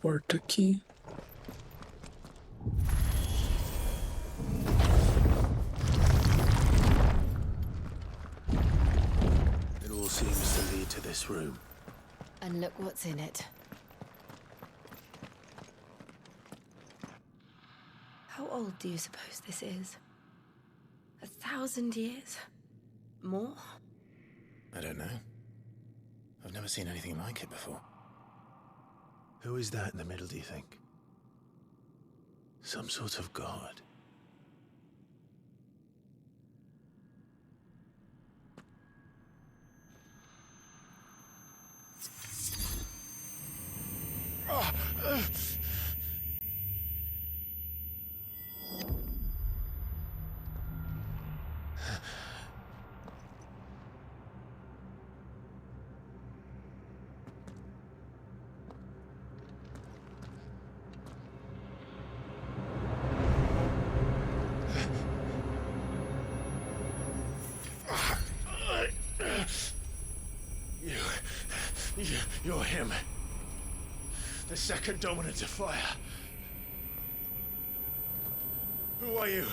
porta aqui. It all seems to lead to this room. And look what's in it. How old do you suppose this is? 1,000 years? More? I don't know. I've never seen anything like it before. Who is that in the middle, do you think? Some sort of god? You're him. The second dominant of fire. Who are you?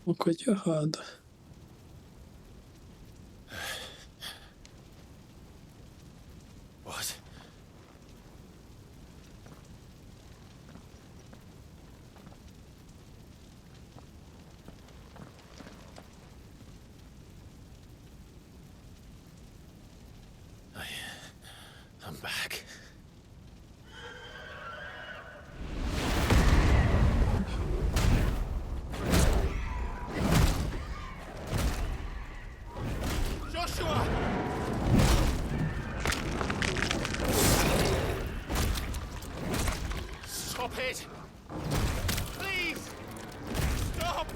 Uma coisa errada. What? I'm back. Joshua! Stop it! Please! Stop!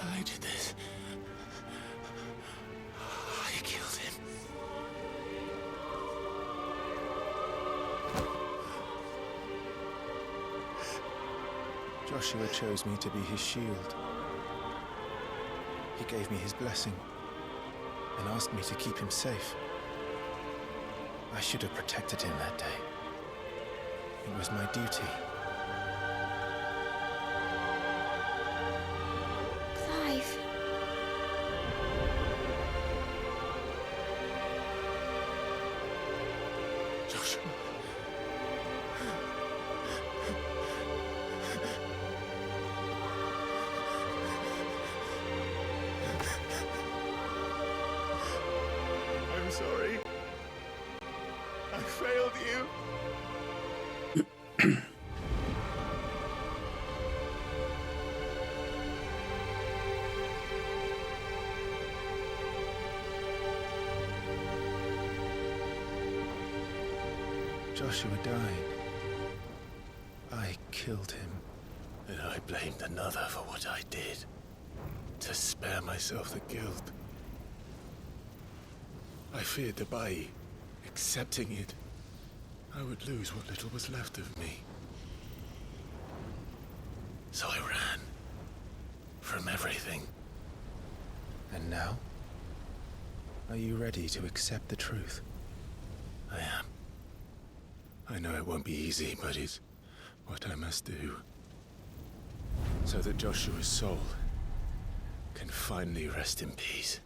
I did this. I killed him. Joshua chose me to be his shield. He gave me his blessing and asked me to keep him safe. I should have protected him that day. It was my duty. Clive. Joshua. I'm sorry. I failed you. Joshua died. I killed him. And I blamed another for what I did. To spare myself the guilt. I feared that by accepting it, I would lose what little was left of me. So I ran. From everything. And now? Are you ready to accept the truth? I am. I know it won't be easy, but it's what I must do. So that Joshua's soul can finally rest in peace.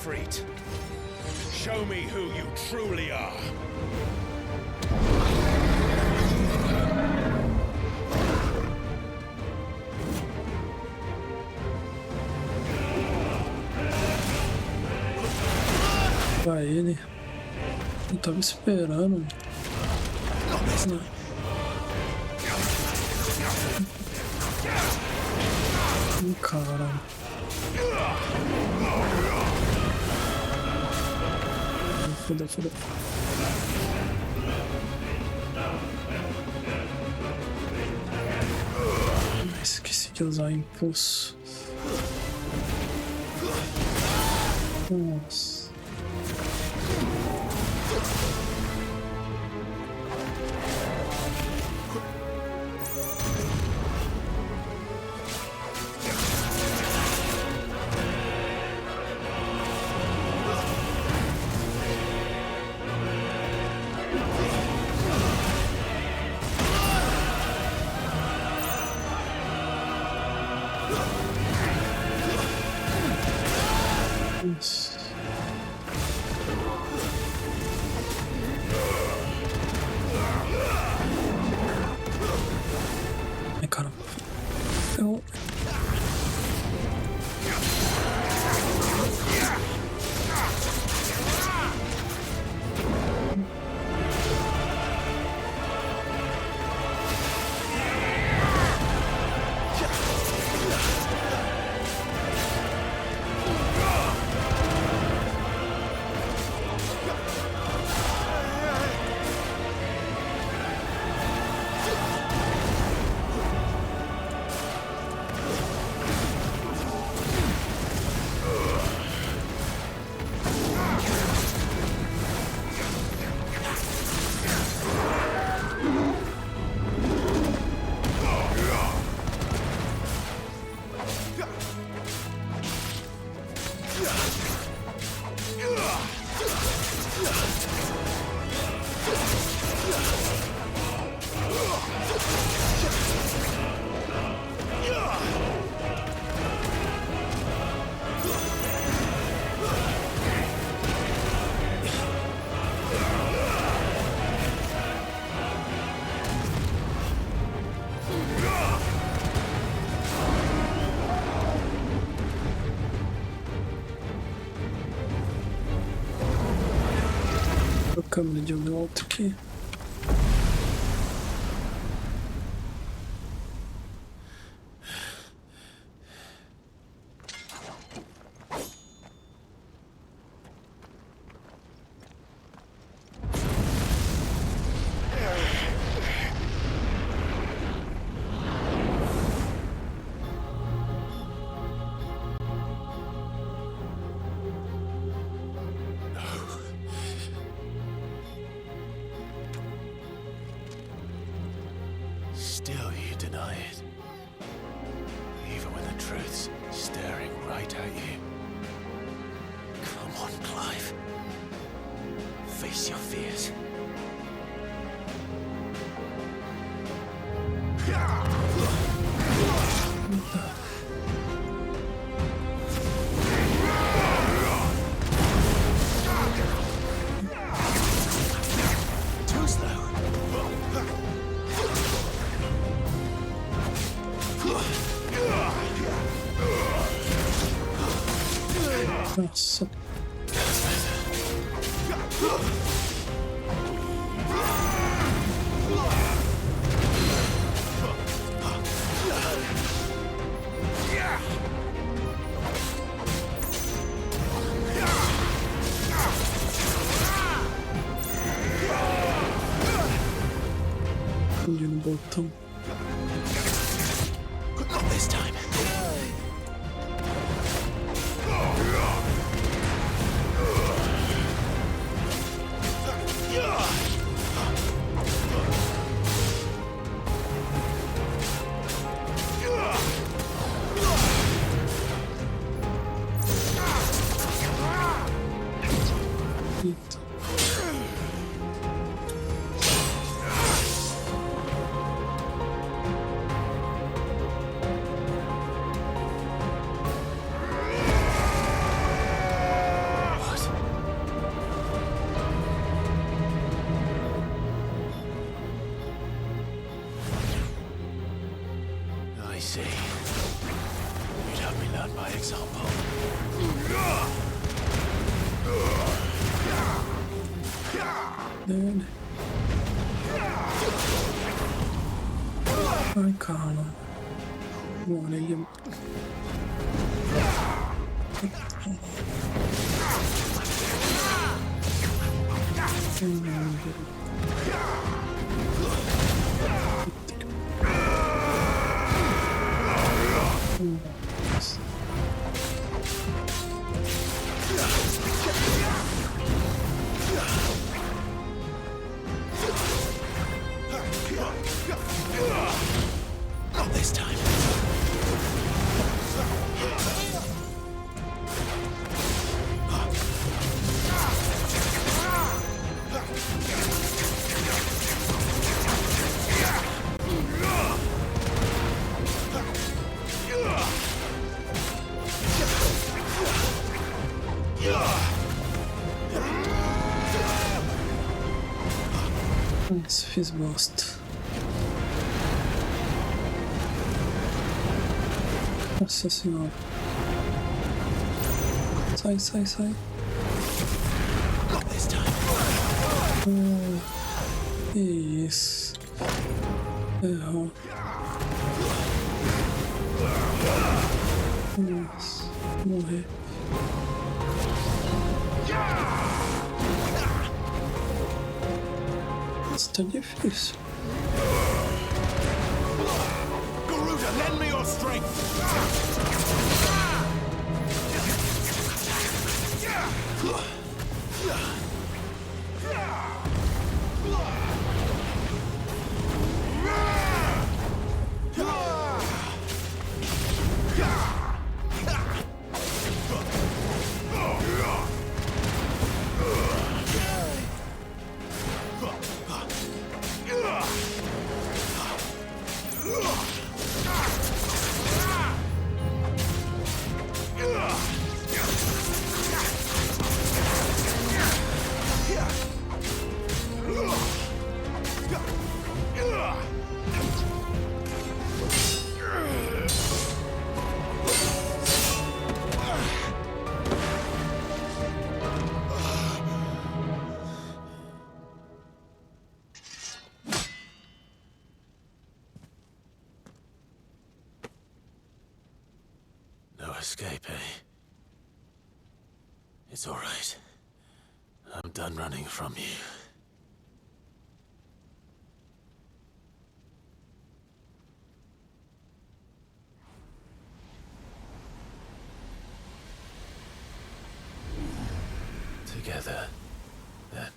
retreat. Show me who you truly are. Vai ele. Eu tava esperando. Não. Caralho. Foda, foda. Esqueci de usar impulso. Nossa. Isso. Ai, caramba. Eu... A câmera de volta aqui. Still you deny it. Even when the truth's staring right at you. Come on, Clive. Face your fears. Too slow. Nossa. Onde no botão? Not this time. Eita. see. You'd have me learn by example. Dead. Ai, cara. Muore io. Not this time. Nossa, fiz bosta. Nossa senhora. Sai, sai, sai. Not this time. Que isso. Errou. Nossa, morrer. Isso tá difícil. Garuda, lend me your strength. No escape, eh? It's all right. I'm done running from you. Together, then.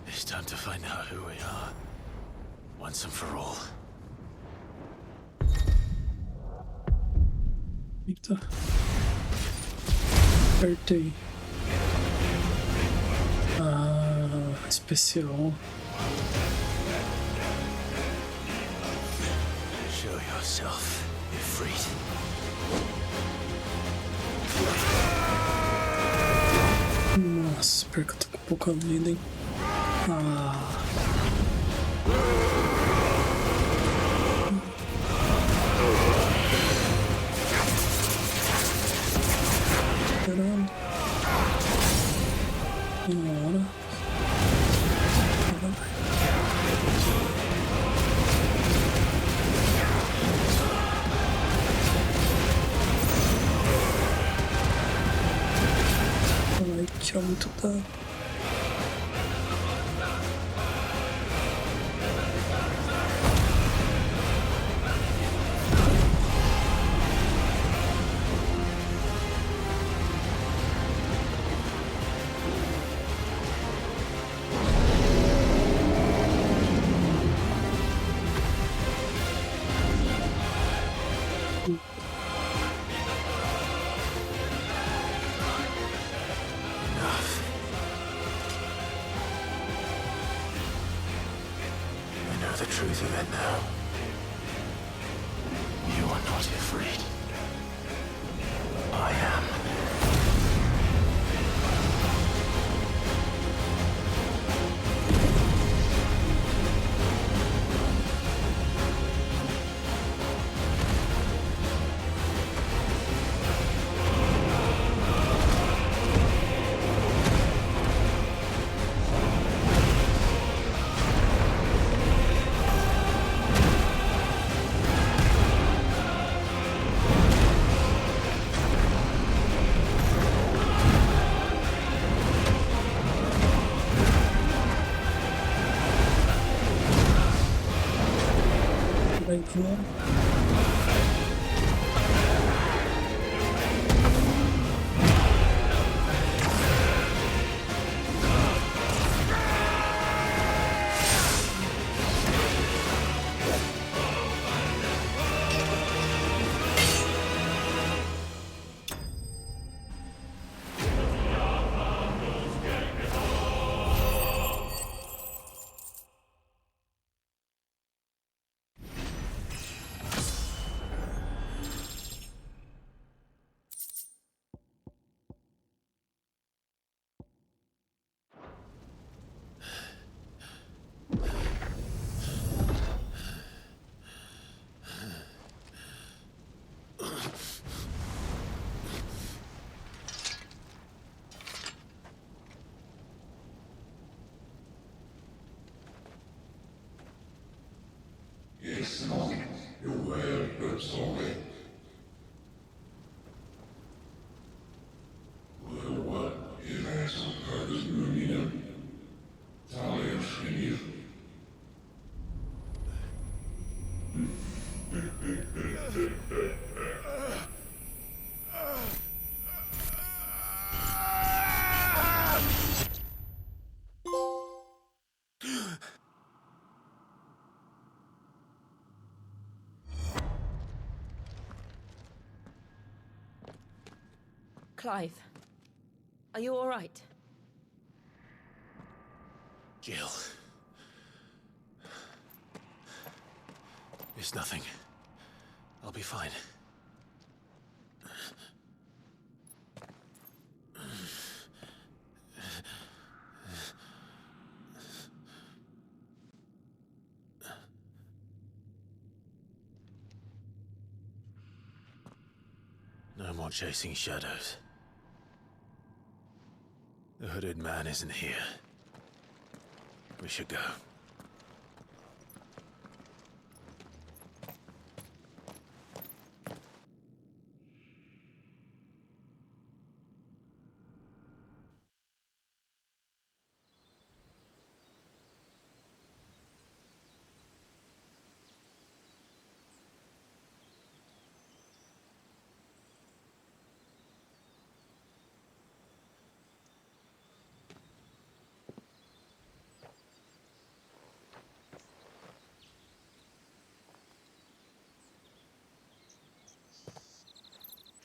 It's time to find out who we are, once and for all. Eita. Apertei. Ah, especial. Show yourself, Ifrit. Nossa, pior que eu tô com pouca vida, hein? Ah. Caralho. Demora. Vai tirar muito dano. The truth of it now. You are not afraid. I am. Clive, are you all right? Jill. It's nothing. I'll be fine. No more chasing shadows. The hooded man isn't here. We should go.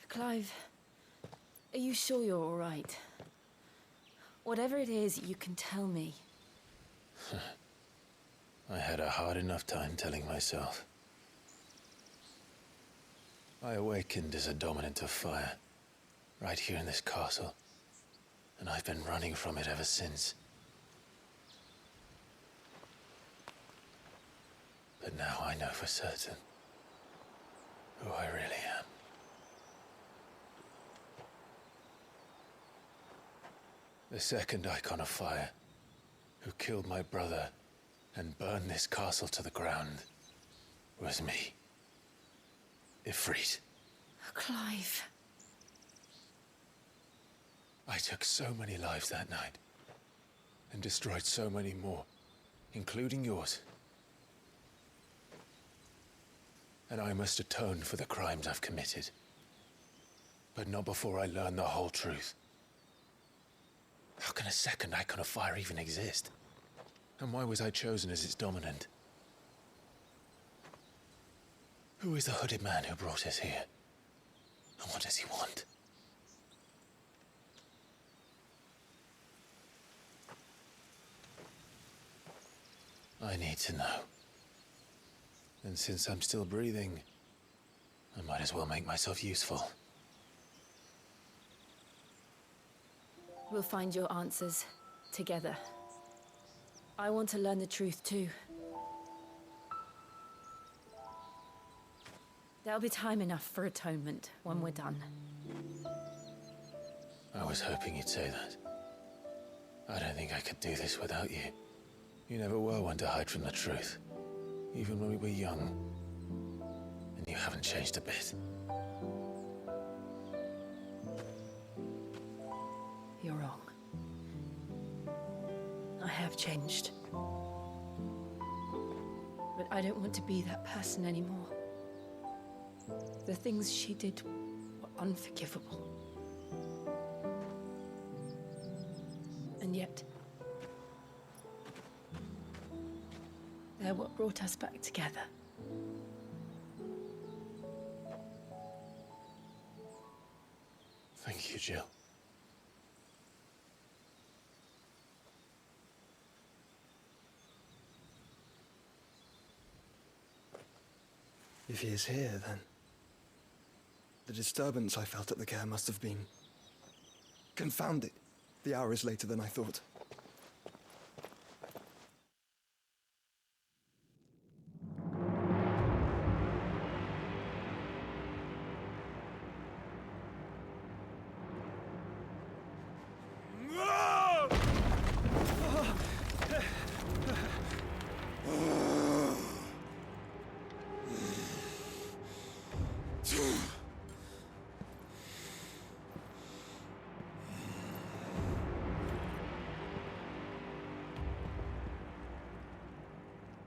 Clive, are you sure you're all right? Whatever it is, you can tell me. I had a hard enough time telling myself. I awakened as a dominant of fire, right here in this castle, and I've been running from it ever since. But now I know for certain who I really am. The second icon of fire, who killed my brother and burned this castle to the ground, was me. Ifrit. Clive. I took so many lives that night, and destroyed so many more, including yours. And I must atone for the crimes I've committed. But not before I learn the whole truth. How can a second icon of fire even exist? And why was I chosen as its dominant? Who is the hooded man who brought us here? And what does he want? I need to know. And since I'm still breathing, I might as well make myself useful. We'll find your answers together. I want to learn the truth too. There'll be time enough for atonement when we're done. I was hoping you'd say that. I don't think I could do this without you. You never were one to hide from the truth, even when we were young. And you haven't changed a bit. You're wrong. I have changed. But I don't want to be that person anymore. The things she did were unforgivable. And yet, they're what brought us back together. Thank you, Jill. If he is here, then the disturbance I felt at the care must have been... Confound it! The hour is later than I thought.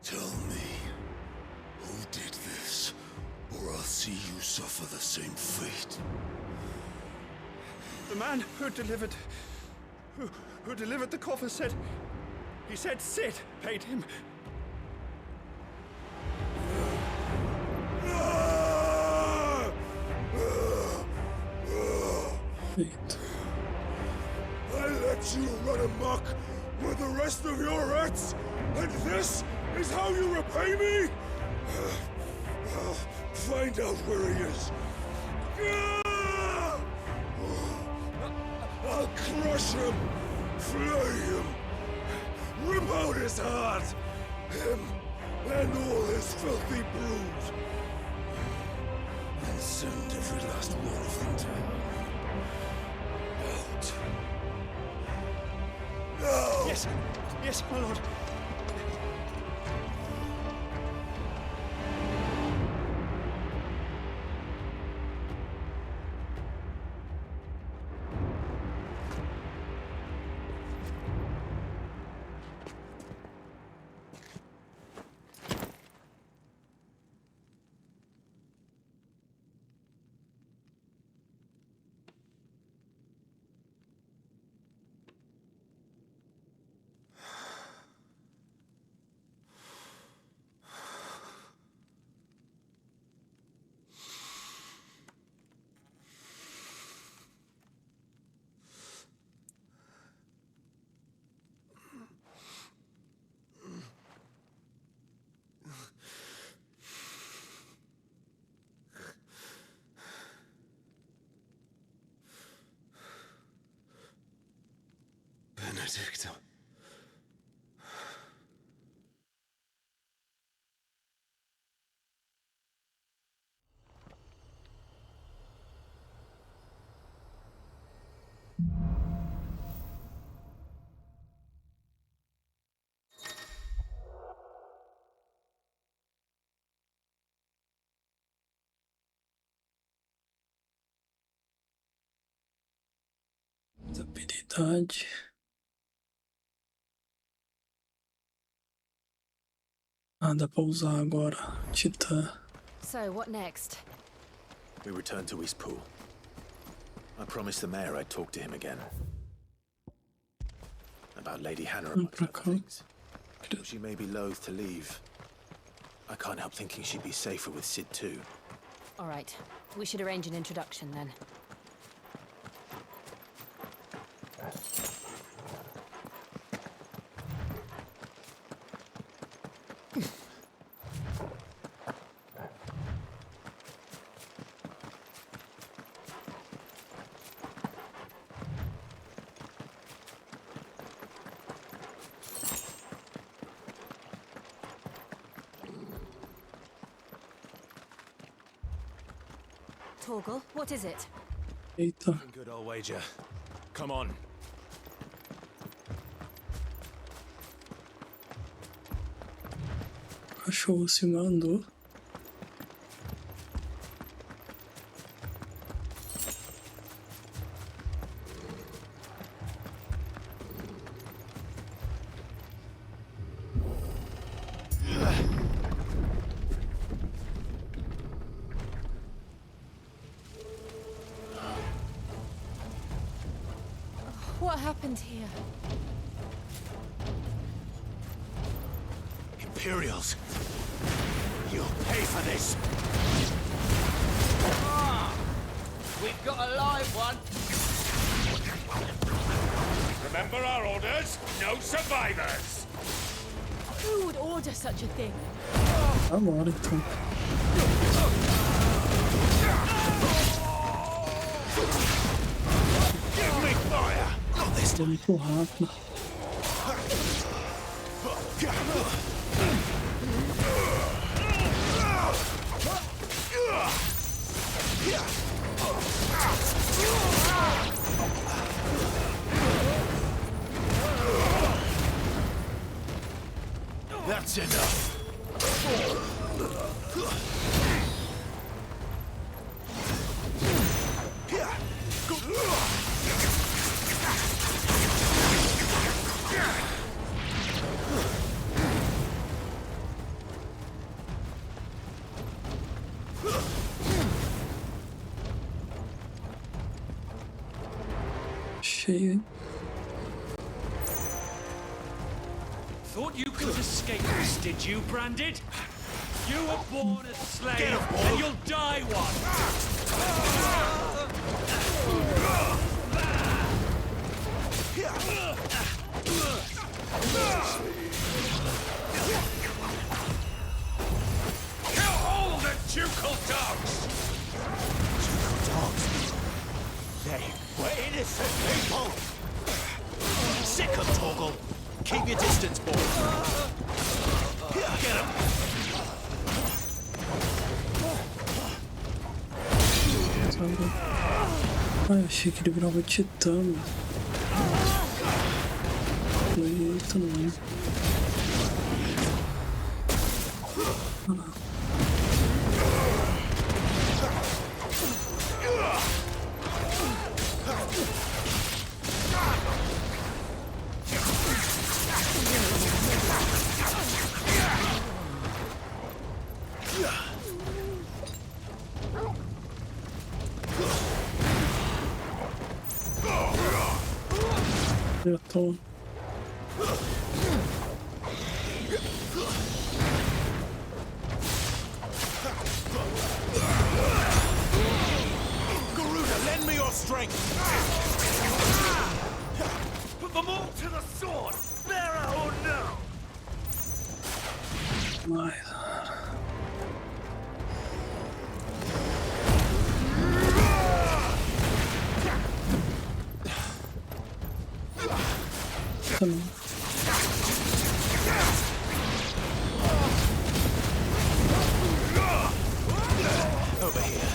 Tell me, who did this, or I'll see you suffer the same fate. The man who delivered the coffer said... He said Sid paid him. Eita. I let you run amok with the rest of your rats, and this is how you repay me? I'll find out where he is. I'll crush him, flay him, rip out his heart, him and all his filthy brood, and send every last one of them to hell. Out. Now! Yes, yes, my lord. Benedicta. Habilidade. Ah, dá pra usar agora. Titã. So, what next? We return to East Pool. I promised the mayor I'd talk to him again. About Lady Hannah and pra other cá. things. Though she may be loath to leave, I can't help thinking she'd be safer with Sid too. All right. We should arrange an introduction then. Torgal, what is it? Eita. Good old wager. Come on. O cachorro se mandou. What happened here? Imperials, you'll pay for this. We've got a live one. Remember our orders? No survivors. Who would order such a thing? Agora então. Give me fire. Got this. É muito rápido. That's enough. Cheio, hein? Thought you could escape this, did you, Branded? You were born a slave, and you'll die one. Kill all the ducal dogs. Ducal dogs? They were innocent people. Sick of Torgal. Keep your distance, boy. Get him. Ai, achei que ele virava titã, mano. Eita, não é? Já tô. Garuda, lend me your strength. Put them all to the sword, bearer or no. Mas. Também. Over here.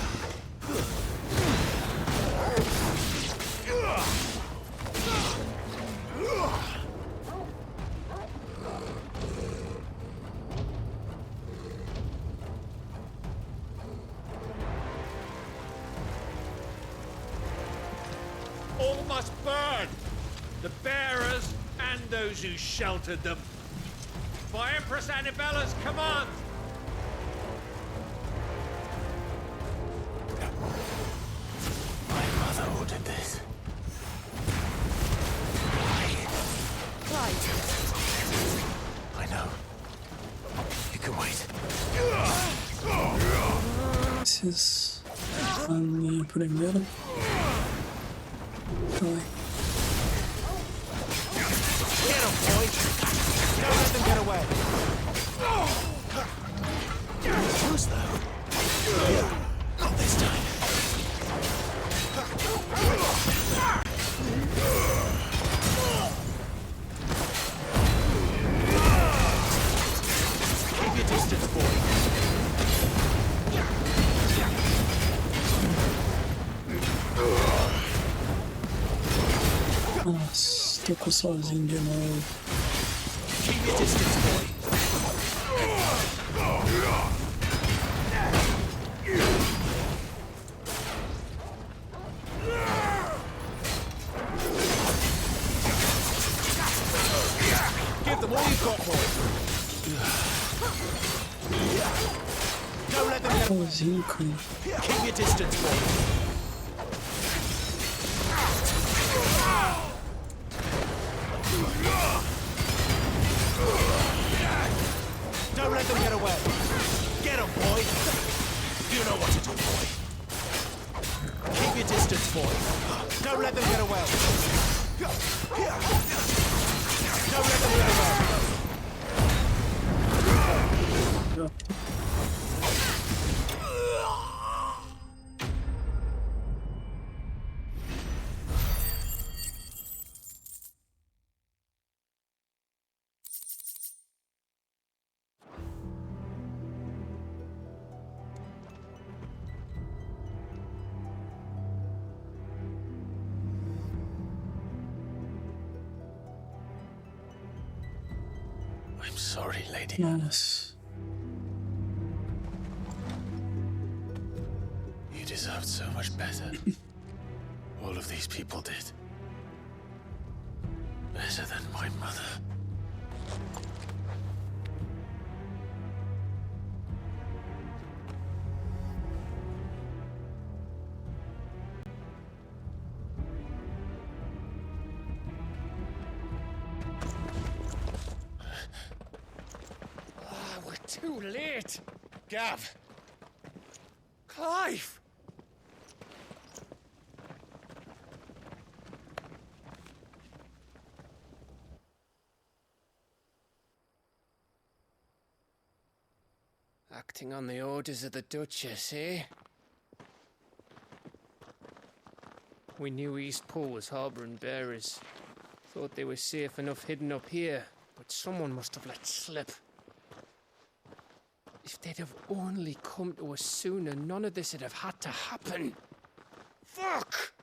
All must burn! The bearers and those who sheltered them. By Empress Annibella's command! My mother ordered this. Clive, I know. You can wait. Esses. A minha primeira. Ai. Get him, boy. Don't let them get away. Close though. Not this time. Keep your distance, boy. Nossa, tô sozinho de novo. Keep your distance, boy. Give them all you've got, boy. Don't let them get Sozinho, cara. Keep your distance, boy. Don't let them get away. Don't let them get away. Já. I'm sorry, lady. Nossa. You deserved so much better. All of these people did. Better than my mother. We're too late. Gav. Clive. Acting on the orders of the Duchess, eh? We knew Eastpool was harbouring bearers. Thought they were safe enough hidden up here, but someone must have let slip. If they'd have only come to us sooner, none of this would have had to happen. Fuck!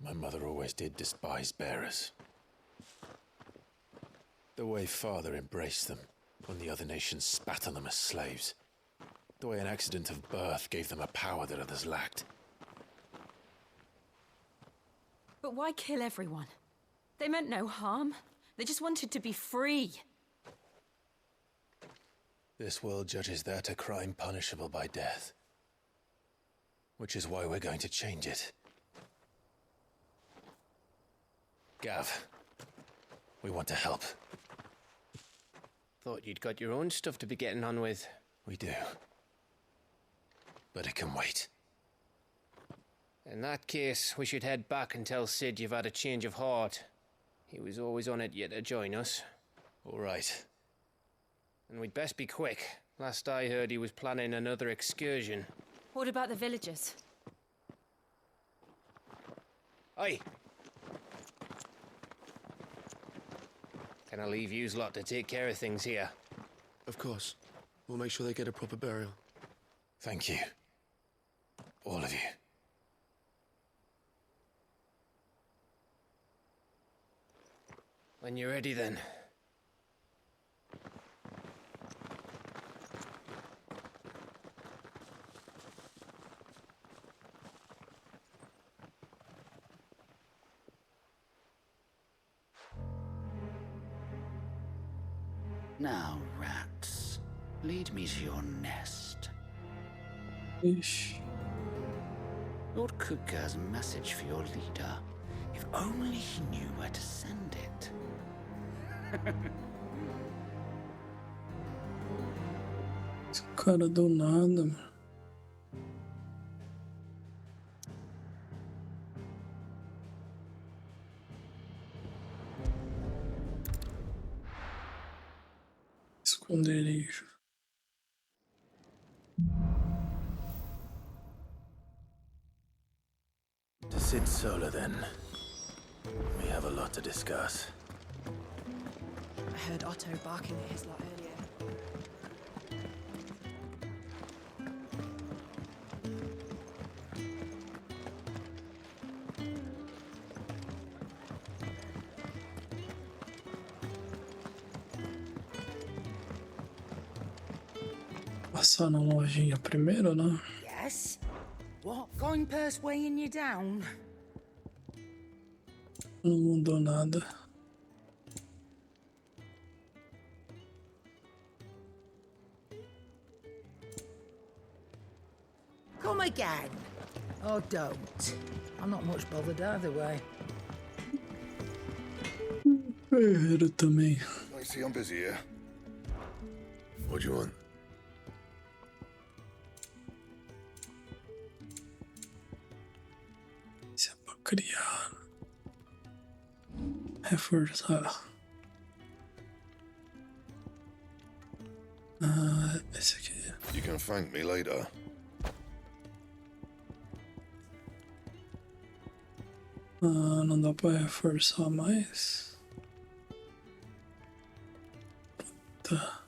My mother always did despise bearers. The way father embraced them when the other nations spat on them as slaves. The way an accident of birth gave them a power that others lacked. But why kill everyone? They meant no harm. They just wanted to be free. This world judges that a crime punishable by death. Which is why we're going to change it. Gav, we want to help. Thought you'd got your own stuff to be getting on with. We do. But it can wait. In that case, we should head back and tell Sid you've had a change of heart. He was always on it yet to join us. All right. And we'd best be quick. Last I heard, he was planning another excursion. What about the villagers? Aye. Can I leave yous lot to take care of things here? Of course. We'll make sure they get a proper burial. Thank you. All of you. When you're ready, then. Now, rats, lead me to your nest. Ixi. Lord Kuka has a message for your leader. If only he knew where to send it. Esse cara do nada, mano. Esconderijo. To Sid Solar, then. We have a lot to discuss. I heard Otto barking at his lot earlier. Passar na lojinha primeiro, né? Yes? What? Going purse weighing you down? Não mudou nada. Come again. Oh, don't. I'm not much bothered either way. Ferreiro também. I see I'm busy here. What do you want? criar, reforçar. Esse aqui. You can thank me later. Não dá pra reforçar mais. Tá.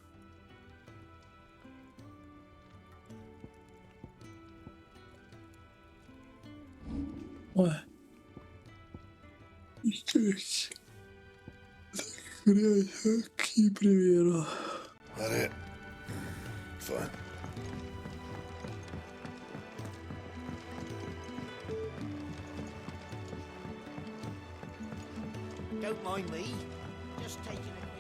Ué. Gente. Queria achar aqui primeiro. That it? Fine. Don't mind me. Just taking a quick...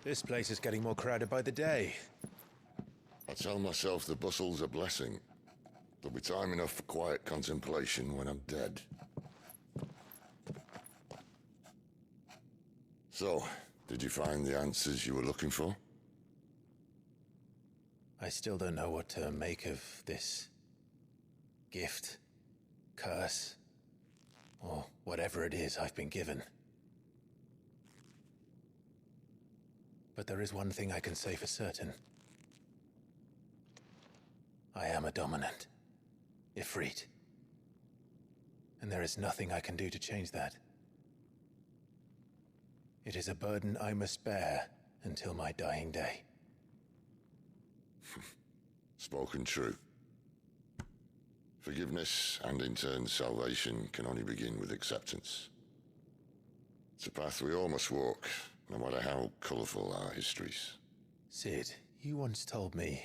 This place is getting more crowded by the day. I tell myself the bustle's a blessing. There'll be time enough for quiet contemplation when I'm dead. So, did you find the answers you were looking for? I still don't know what to make of this gift, curse, or whatever it is I've been given. But there is one thing I can say for certain. I am a dominant, Ifrit. And there is nothing I can do to change that. It is a burden I must bear until my dying day. Spoken true. Forgiveness and in turn salvation can only begin with acceptance. It's a path we all must walk, no matter how colourful our histories. Sid, you once told me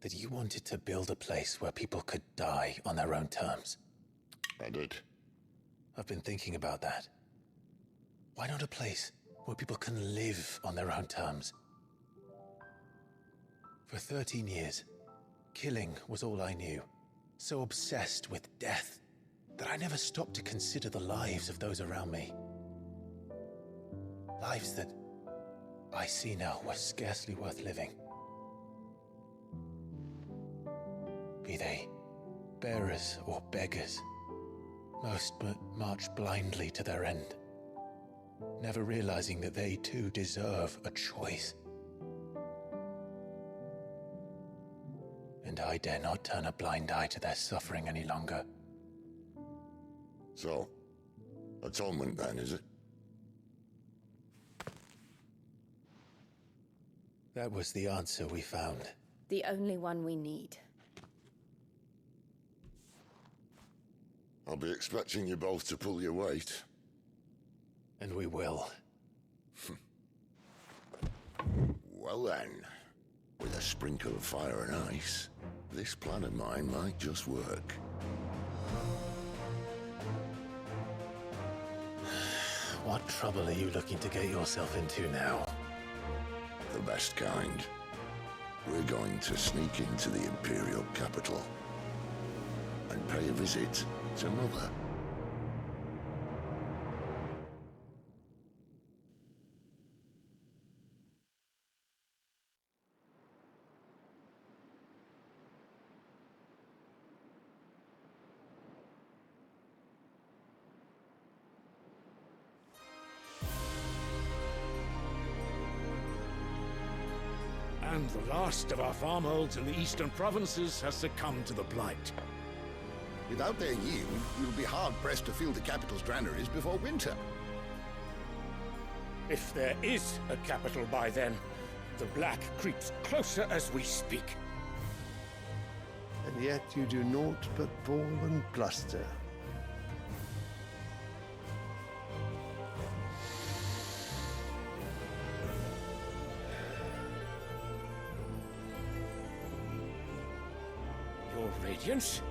that you wanted to build a place where people could die on their own terms. I did. I've been thinking about that. Why not a place where people can live on their own terms? For 13 years, killing was all I knew. So obsessed with death that I never stopped to consider the lives of those around me. Lives that I see now were scarcely worth living. Be they bearers or beggars, most march blindly to their end, never realizing that they too deserve a choice. And I dare not turn a blind eye to their suffering any longer. So, atonement then, is it? That was the answer we found. The only one we need. I'll be expecting you both to pull your weight. And we will. Well then, with a sprinkle of fire and ice, this plan of mine might just work. What trouble are you looking to get yourself into now? The best kind. We're going to sneak into the Imperial capital and pay a visit to Mother. And the last of our farmholds in the eastern provinces has succumbed to the blight. Without their yield, we'll be hard-pressed to fill the capital's granaries before winter. If there is a capital by then, the black creeps closer as we speak. And yet you do naught but bawl and bluster. Your Radiance?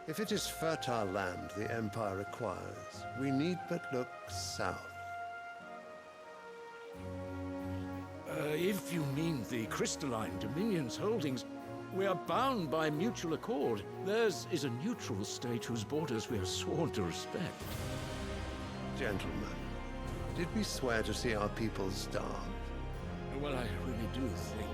If it is fertile land the Empire requires, we need but look south. If you mean the crystalline Dominion's holdings, We are bound by mutual accord. Theirs is a neutral state whose borders we are sworn to respect. Gentlemen, did we swear to see our people starve? Well, I really do think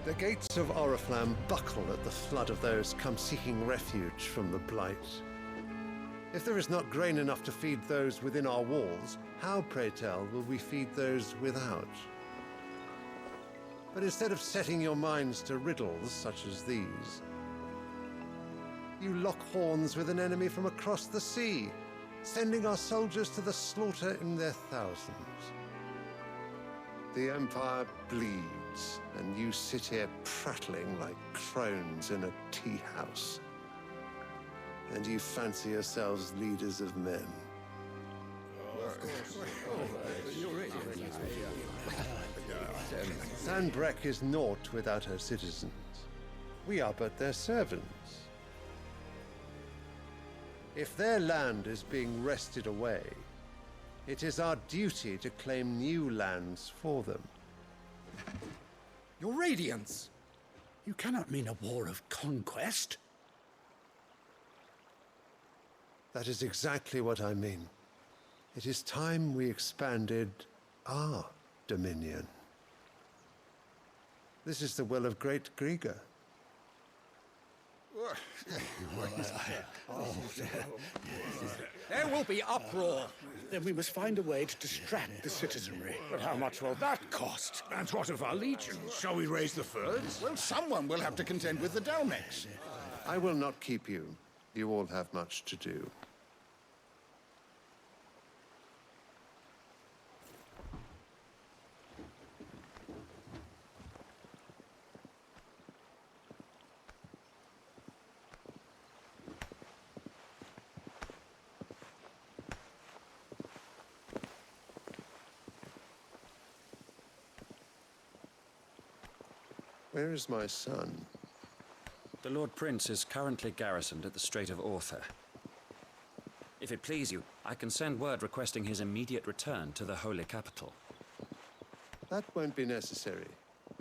The gates of Oriflamme buckle at the flood of those come seeking refuge from the Blight. If there is not grain enough to feed those within our walls, how, pray tell, will we feed those without? But instead of setting your minds to riddles such as these, you lock horns with an enemy from across the sea, sending our soldiers to the slaughter in their thousands. The Empire bleeds, and you sit here prattling like crones in a tea house. And you fancy yourselves leaders of men. Sanbreque is naught without her citizens. We are but their servants. If their land is being wrested away, it is our duty to claim new lands for them. Your Radiance! You cannot mean a war of conquest. That is exactly what I mean. It is time we expanded our dominion. This is the will of great Grieger. There will be uproar. Then we must find a way to distract the citizenry. But how much will that cost? And what of our legions? Shall we raise the furs? Well, someone will have to contend with the Dalmex. I will not keep you. You all have much to do. Where is my son? The Lord Prince is currently garrisoned at the Strait of Author. If it please you, I can send word requesting his immediate return to the Holy Capital. That won't be necessary.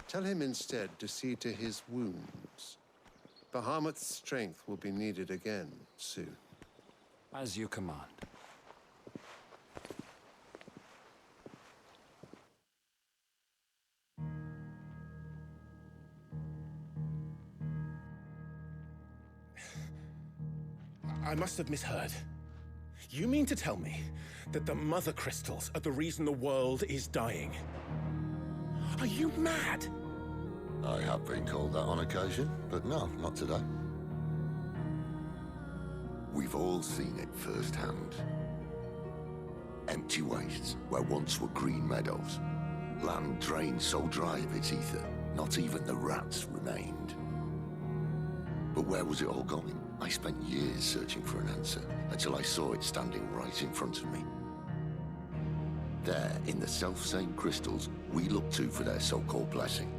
Tell him instead to see to his wounds. Bahamut's strength will be needed again soon. As you command. I must have misheard. You mean to tell me that the mother crystals are the reason the world is dying? Are you mad? I have been called that on occasion, but no, not today. We've all seen it firsthand. Empty wastes where once were green meadows. Land drained so dry of its ether, not even the rats remained. But where was it all going? I spent years searching for an answer, until I saw it standing right in front of me. There, in the self-same crystals we look to for their so-called blessing.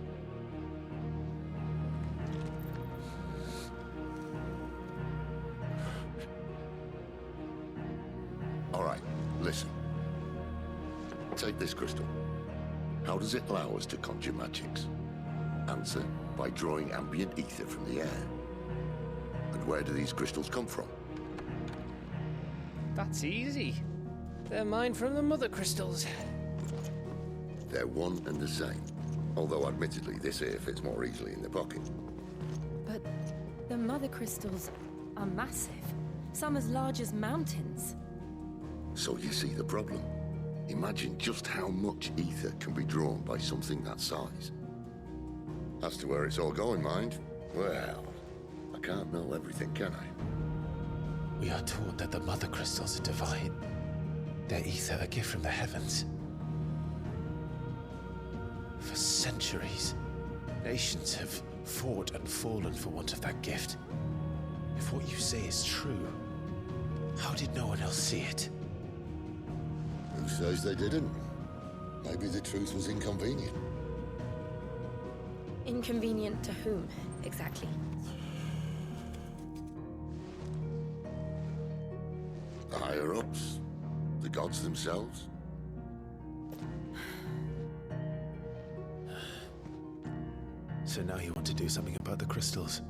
All right, listen. Take this crystal. How does it allow us to conjure magics? Answer, by drawing ambient ether from the air. And where do these crystals come from? That's easy. They're mine from the mother crystals. They're one and the same. Although admittedly this here fits more easily in the pocket. But the mother crystals are massive. Some as large as mountains. So you see the problem. Imagine just how much ether can be drawn by something that size. As to where it's all going, mind, well, I can't know everything, can I? We are taught that the mother crystals are divine. Their ether a gift from the heavens. For centuries, nations have fought and fallen for want of that gift. If what you say is true, how did no one else see it? Who says they didn't? Maybe the truth was inconvenient. Inconvenient to whom, exactly? The higher higher-ups? The gods themselves? So now you want to do something about the crystals.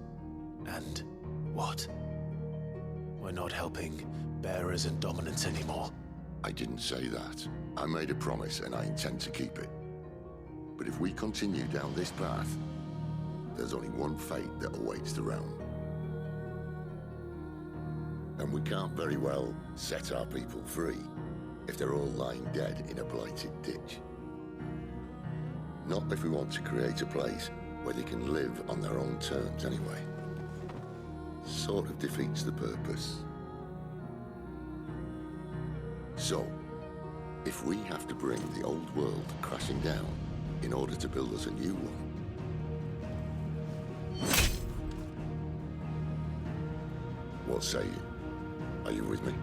And what? We're not helping bearers and dominants anymore. I didn't say that. I made a promise and I intend to keep it. But if we continue down this path, there's only one fate that awaits the realm. And we can't very well set our people free if they're all lying dead in a blighted ditch. Not if we want to create a place where they can live on their own terms anyway. Sort of defeats the purpose. So, if we have to bring the old world crashing down in order to build us a new one, what say you? Are you with me?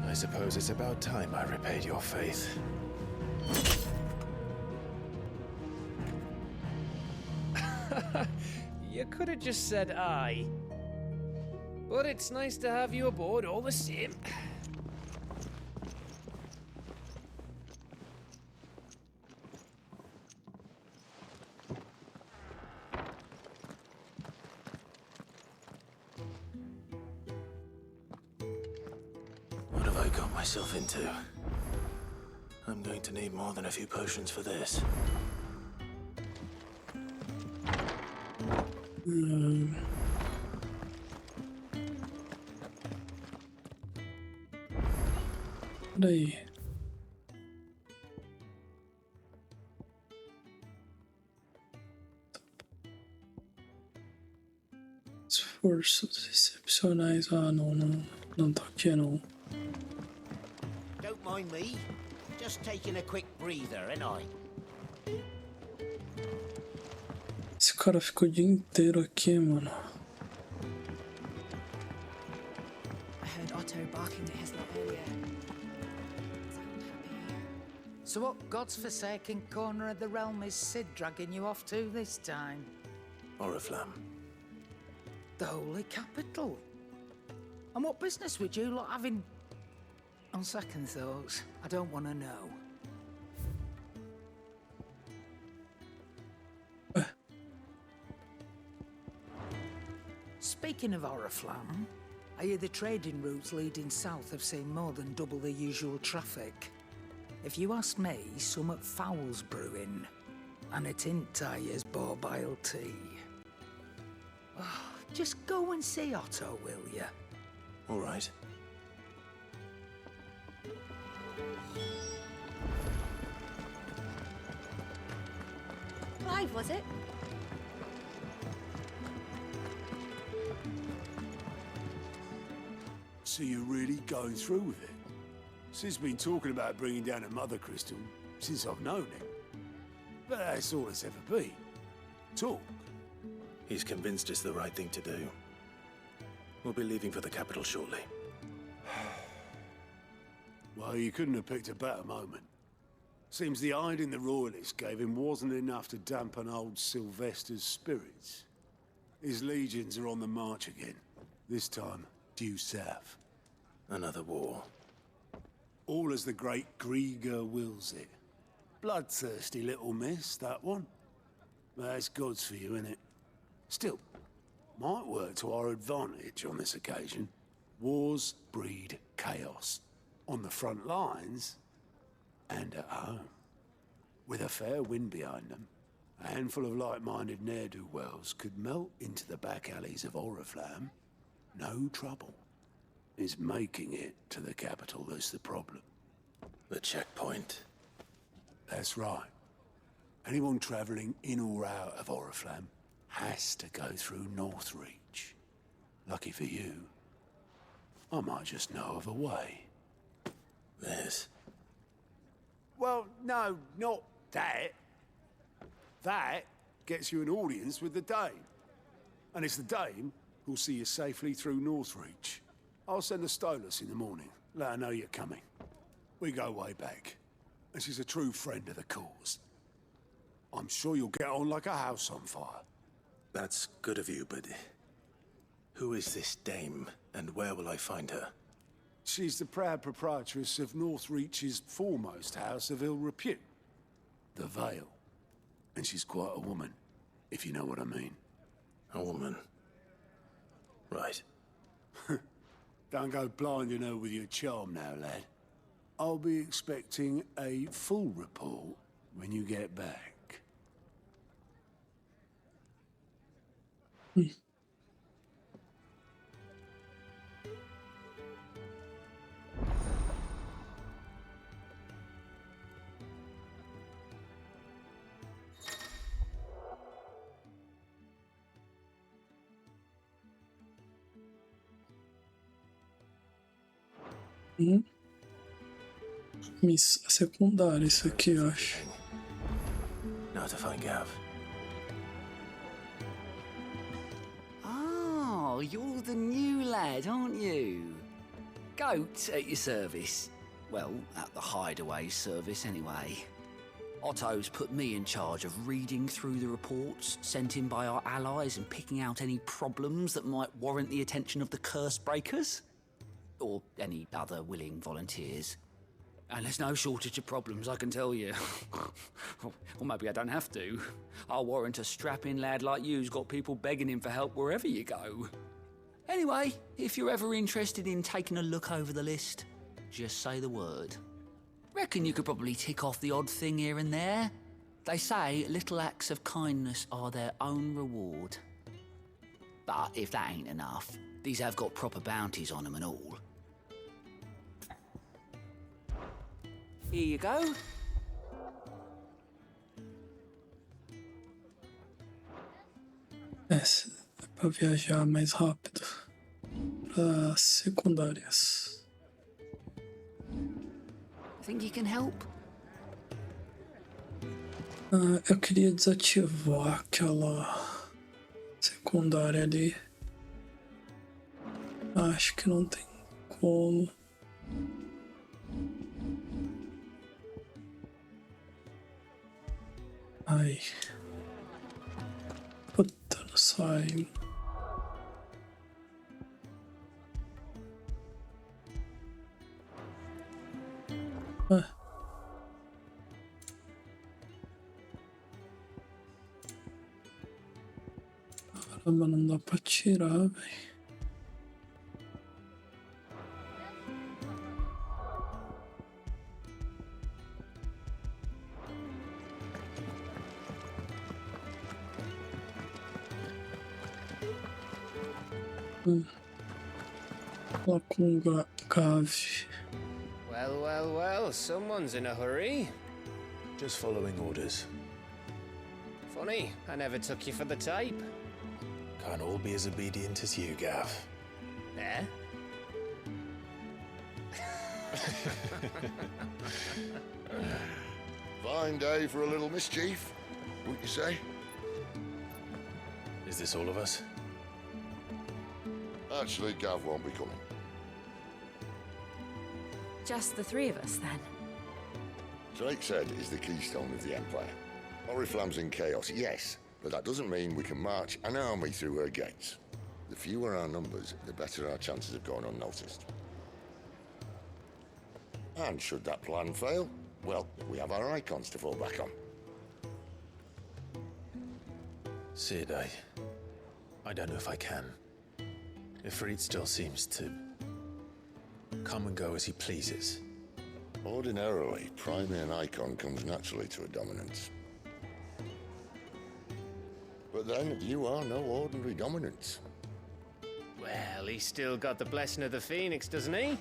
I suppose it's about time I repaid your faith. You could have just said aye. But it's nice to have you aboard all the same. What have I got myself into? I'm going to need more than a few potions for this. Daí. Esforços excepcionais. Ah, não tá aqui não. Don't mind me. Just taking a quick breather, ain't I? Esse cara ficou o dia inteiro aqui, mano. I heard Otto barking at his lot earlier. So what God's forsaken corner of the realm is Sid dragging you off to this time? Oriflamme. The Holy Capital. And what business would you lot having? On second thoughts, I don't want to know. Speaking of Oriflamme, I hear the trading routes leading south have seen more than double the usual traffic. If you ask me, summat foul's brewing, and it ain't Tyre's borbile tea. Oh, just go and see Otto, will ya? All right. Clive, was it? So you're really going through with it? Sid's been talking about bringing down a mother crystal since I've known him. But that's all it's ever been. Talk. He's convinced it's the right thing to do. We'll be leaving for the capital shortly. Well, you couldn't have picked a better moment. Seems the hiding the royalists gave him wasn't enough to dampen old Sylvester's spirits. His legions are on the march again. This time, due south. Another war. All as the great Grieger wills it. Bloodthirsty little miss, that one. That's God's for you, innit? Still, might work to our advantage on this occasion. Wars breed chaos. On the front lines, and at home. With a fair wind behind them, a handful of like-minded ne'er-do-wells could melt into the back alleys of Oriflamme. No trouble. It's making it to the capital that's the problem. The checkpoint. That's right. Anyone travelling in or out of Oriflamme has to go through Northreach. Lucky for you, I might just know of a way. This? Well, no, not that. That gets you an audience with the Dame. And it's the Dame who'll see you safely through Northreach. I'll send a Stolas in the morning. Let her know you're coming. We go way back. And she's a true friend of the cause. I'm sure you'll get on like a house on fire. That's good of you, but who is this dame, and where will I find her? She's the proud proprietress of Northreach's foremost house of ill repute, the Vale. And she's quite a woman, if you know what I mean. A woman. Right. Don't go blinding her with your charm now, lad. I'll be expecting a full report when you get back. Miss secundária, isso aqui, eu acho. Now to find Gav. Oh, you're the new lad, aren't you? Goat at your service. Well, at the hideaway service, anyway. Otto's put me in charge of reading through the reports sent in by our allies and picking out any problems that might warrant the attention of the curse breakers. Or any other willing volunteers. And there's no shortage of problems, I can tell you. Or maybe I don't have to. I'll warrant a strapping lad like you's got people begging him for help wherever you go. Anyway, if you're ever interested in taking a look over the list, just say the word. Reckon you could probably tick off the odd thing here and there. They say little acts of kindness are their own reward. But if that ain't enough, these have got proper bounties on them and all. Here you go. Essa é para viajar mais rápido para secundárias. Think you can help? Eu queria desativar aquela secundária ali. Acho que não tem como. Ai. Puta, não sai. Caramba, não dá pra tirar, velho. Lá com Gav. Well, well, well, someone's in a hurry. Just following orders. Funny, I never took you for the type. Can't all be as obedient as you, Gav. Eh? Fine day for a little mischief, wouldn't you say? Is this all of us? Actually, Gav won't be coming. Just the three of us, then? Drake said is the keystone of the Empire. Oriflamme's in chaos, yes, but that doesn't mean we can march an army through her gates. The fewer our numbers, the better our chances of going unnoticed. And should that plan fail, well, we have our icons to fall back on. Sid, I don't know if I can. Ifrit still seems to come and go as he pleases. Ordinarily, priming an icon comes naturally to a dominance. But then, you are no ordinary dominance. Well, he's still got the blessing of the Phoenix, doesn't he?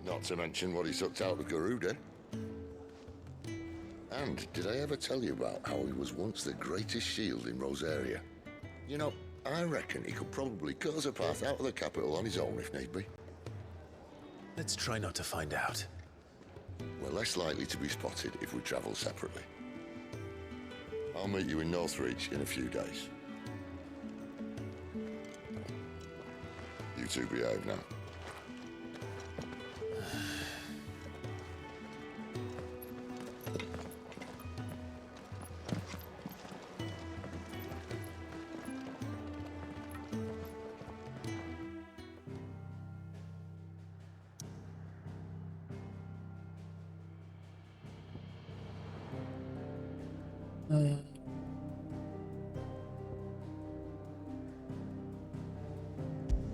Not to mention what he sucked out of Garuda. And did I ever tell you about how he was once the greatest shield in Rosaria? You know, I reckon he could probably cut us a path out of the capital on his own if need be. Let's try not to find out. We're less likely to be spotted if we travel separately. I'll meet you in Northreach in a few days. You two behave now.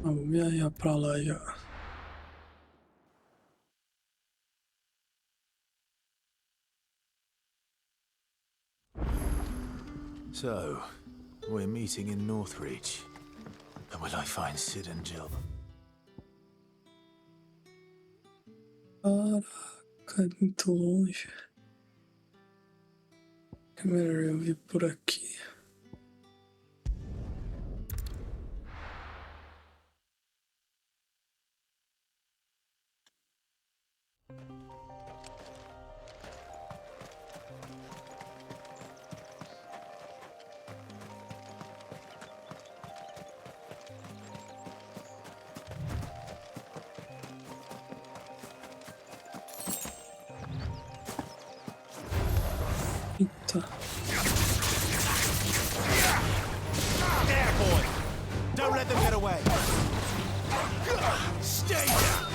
Vou viajar pra lá já. So, we're meeting in Northreach. And will I find Sid and Jill? Caraca, é muito longe. É melhor eu vir por aqui. Eita. There, boy! Don't let them get away! Stay down!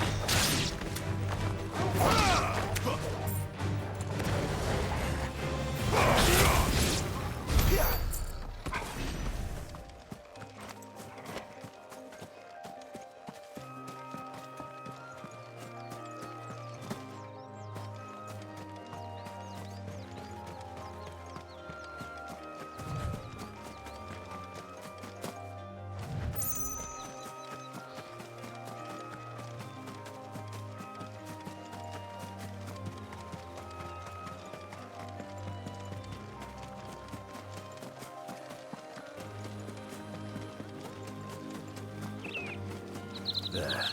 There.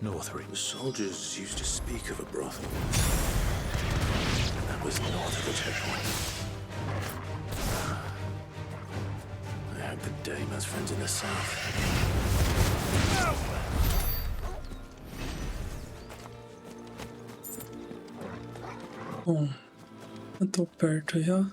Northreach. The soldiers used to speak of a brothel. That was north of the checkpoint. I hope the Dame has friends in the south. Bom, eu tô perto já.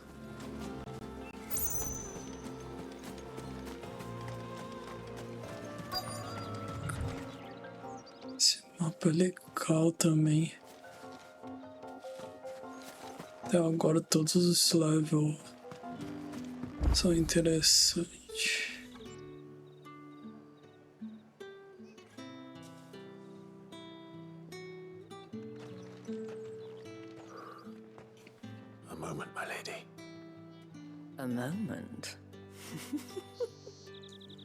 Esse mapa é legal também. Até agora todos os levels são interessantes. A moment, my lady. A moment?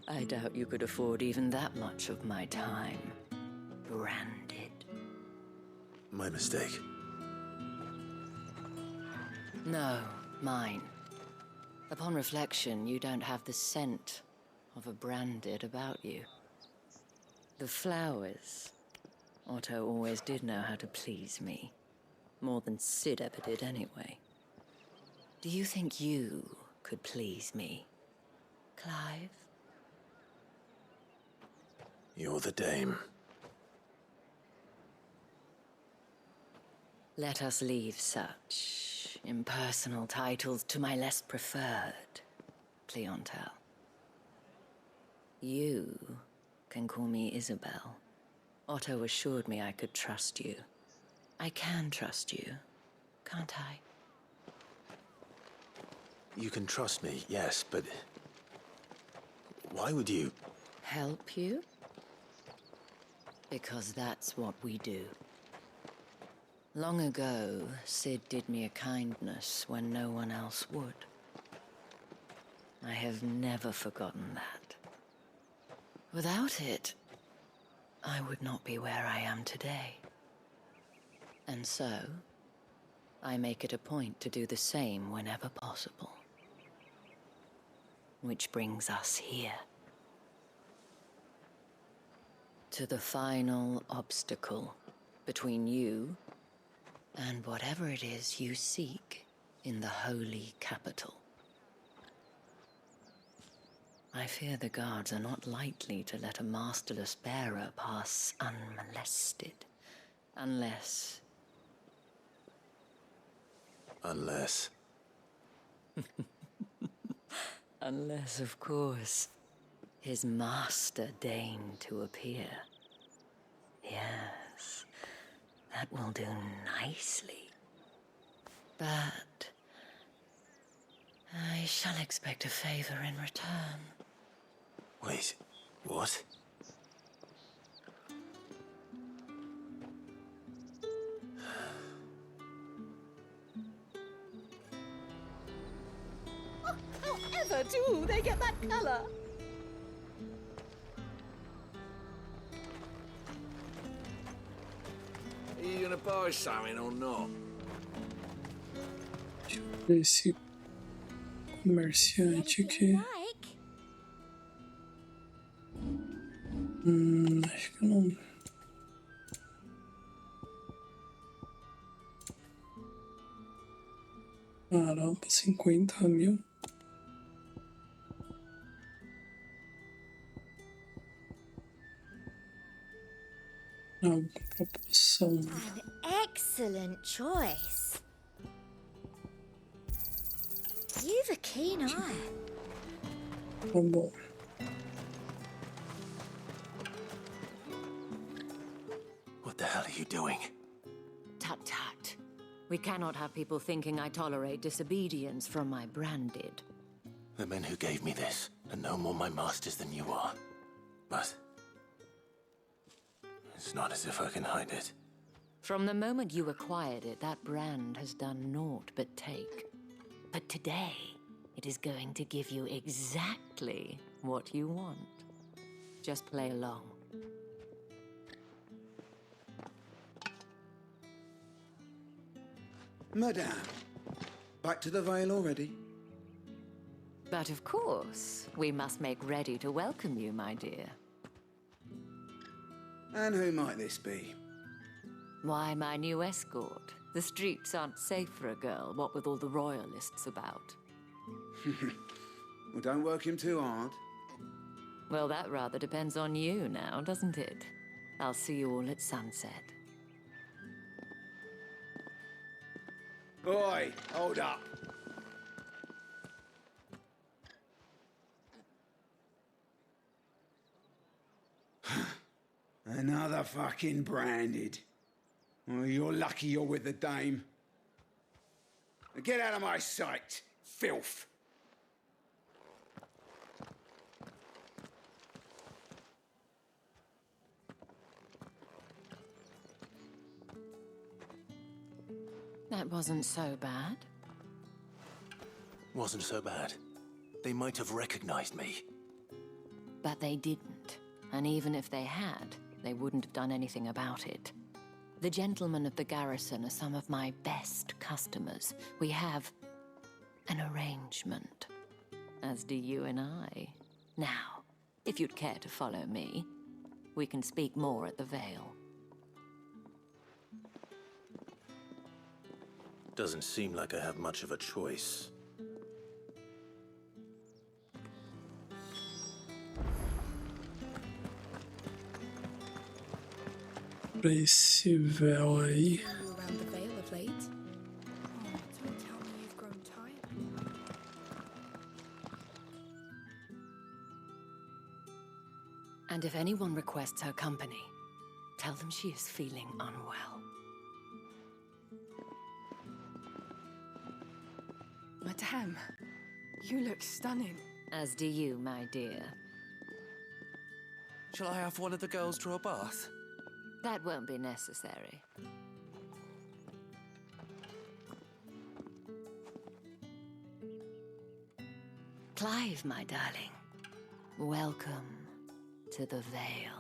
I doubt you could afford even that much of my time. Branded. My mistake. No, mine. Upon reflection, you don't have the scent of a branded about you. The flowers. Otto always did know how to please me. More than Sid ever did anyway. Do you think you could please me, Clive? You're the Dame. Let us leave such impersonal titles to my less preferred clientele. You can call me Isabel. Otto assured me I could trust you. I can trust you, can't I? You can trust me, yes, but why would you? Help you? Because that's what we do. Long ago, Sid did me a kindness when no one else would. I have never forgotten that. Without it, I would not be where I am today. And so, I make it a point to do the same whenever possible. Which brings us here. To the final obstacle between you and whatever it is you seek in the holy capital. I fear the guards are not likely to let a masterless bearer pass unmolested, unless... Unless... Unless, of course, his master deigned to appear. Yes, that will do nicely. But I shall expect a favor in return. Wait, what? However do they get that color? Are you gonna buy something or not? Esse comerciante aqui. Acho que não. Caramba, 50.000. Alguma proporção. An excellent choice. You've a keen eye. Tá bom. What the hell are you doing? Tut tut. We cannot have people thinking I tolerate disobedience from my branded. The men who gave me this are no more my masters than you are. But it's not as if I can hide it. From the moment you acquired it, that brand has done naught but take. But today, it is going to give you exactly what you want. Just play along. Madame, back to the Vale already? But of course, we must make ready to welcome you, my dear. And who might this be? Why, my new escort. The streets aren't safe for a girl, what with all the royalists about. Well, don't work him too hard. Well, that rather depends on you now, doesn't it? I'll see you all at sunset. Oi, hold up. Another fucking branded. Well, you're lucky you're with the dame. Now get out of my sight, filth. That wasn't so bad. Wasn't so bad. They might have recognized me. But they didn't. And even if they had, they wouldn't have done anything about it. The gentlemen of the garrison are some of my best customers. We have an arrangement, as do you and I. Now, if you'd care to follow me, we can speak more at the Vale. Doesn't seem like I have much of a choice. Pra esse véu aí. Around the Vale of late. Oh, don't tell me you've grown tired. And if anyone requests her company, tell them she is feeling unwell. Madame, you look stunning. As do you, my dear. Shall I have one of the girls draw a bath? That won't be necessary. Clive, my darling. Welcome to the Vale.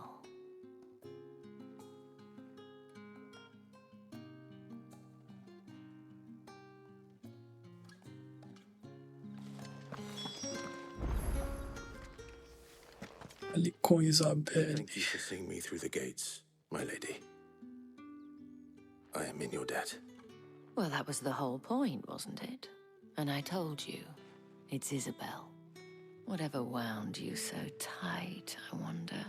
Ali com Isabelle. Thank you for seeing me through the gates, my lady. I am in your debt. Well, that was the whole point, wasn't it? And I told you, it's Isabel. Whatever wound you so tight, I wonder.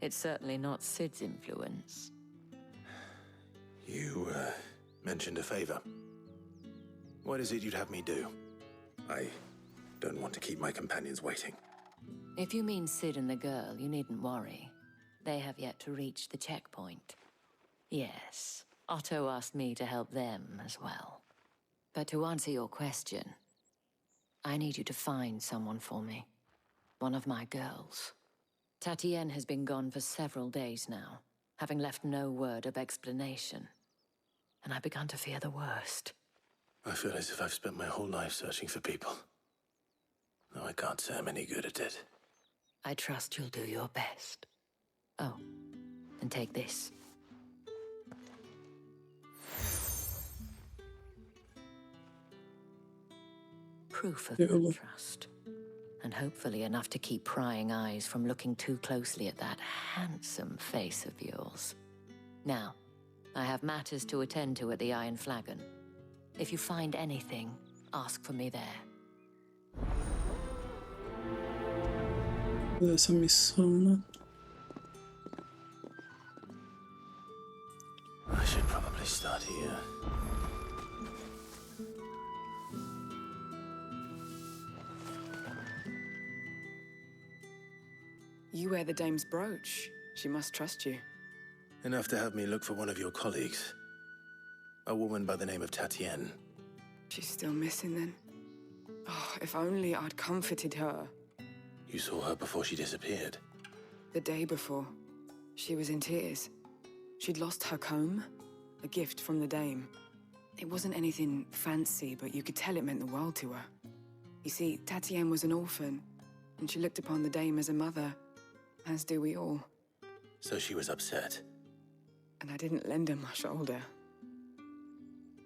It's certainly not Sid's influence. You, mentioned a favor. What is it you'd have me do? I don't want to keep my companions waiting. If you mean Sid and the girl, you needn't worry. They have yet to reach the checkpoint. Yes, Otto asked me to help them as well. But to answer your question, I need you to find someone for me. One of my girls. Tatienne has been gone for several days now, having left no word of explanation. And I've begun to fear the worst. I feel as if I've spent my whole life searching for people. Though I can't say I'm any good at it. I trust you'll do your best. Oh, and take this. Proof of my trust. And hopefully enough to keep prying eyes from looking too closely at that handsome face of yours. Now, I have matters to attend to at the Iron Flagon. If you find anything, ask for me there. Essa missão, né? I should probably start here. You wear the dame's brooch. She must trust you. Enough to have me look for one of your colleagues. A woman by the name of Tatienne. She's still missing then. Oh, if only I'd comforted her. You saw her before she disappeared. The day before, she was in tears. She'd lost her comb, a gift from the dame. It wasn't anything fancy, but you could tell it meant the world to her. You see, Tatienne was an orphan, and she looked upon the dame as a mother, as do we all. So she was upset. And I didn't lend her my shoulder.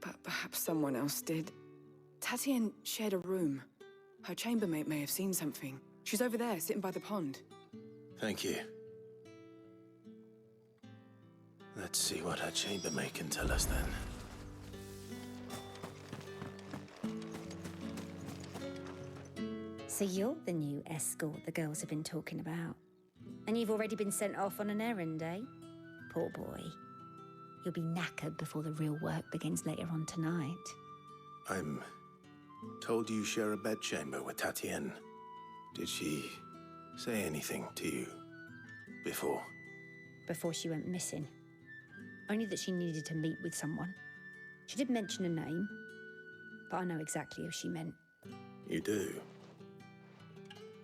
But perhaps someone else did. Tatienne shared a room. Her chambermaid may have seen something. She's over there, sitting by the pond. Thank you. Let's see what her chambermaid can tell us then. So you're the new escort the girls have been talking about. And you've already been sent off on an errand, eh? Poor boy. You'll be knackered before the real work begins later on tonight. I'm told you share a bedchamber with Tatienne. Did she say anything to you before? Before she went missing. Only that she needed to meet with someone. She did mention a name, but I know exactly who she meant. You do?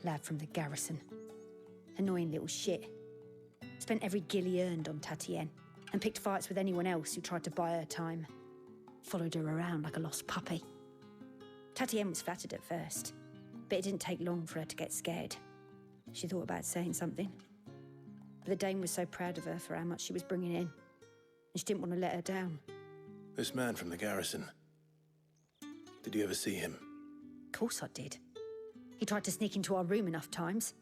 Lad from the garrison. Annoying little shit. Spent every guil he earned on Tatienne, and picked fights with anyone else who tried to buy her time. Followed her around like a lost puppy. Tatienne was flattered at first, but it didn't take long for her to get scared. She thought about saying something. But the dame was so proud of her for how much she was bringing in, and she didn't want to let her down. This man from the garrison. Did you ever see him? Of course I did. He tried to sneak into our room enough times.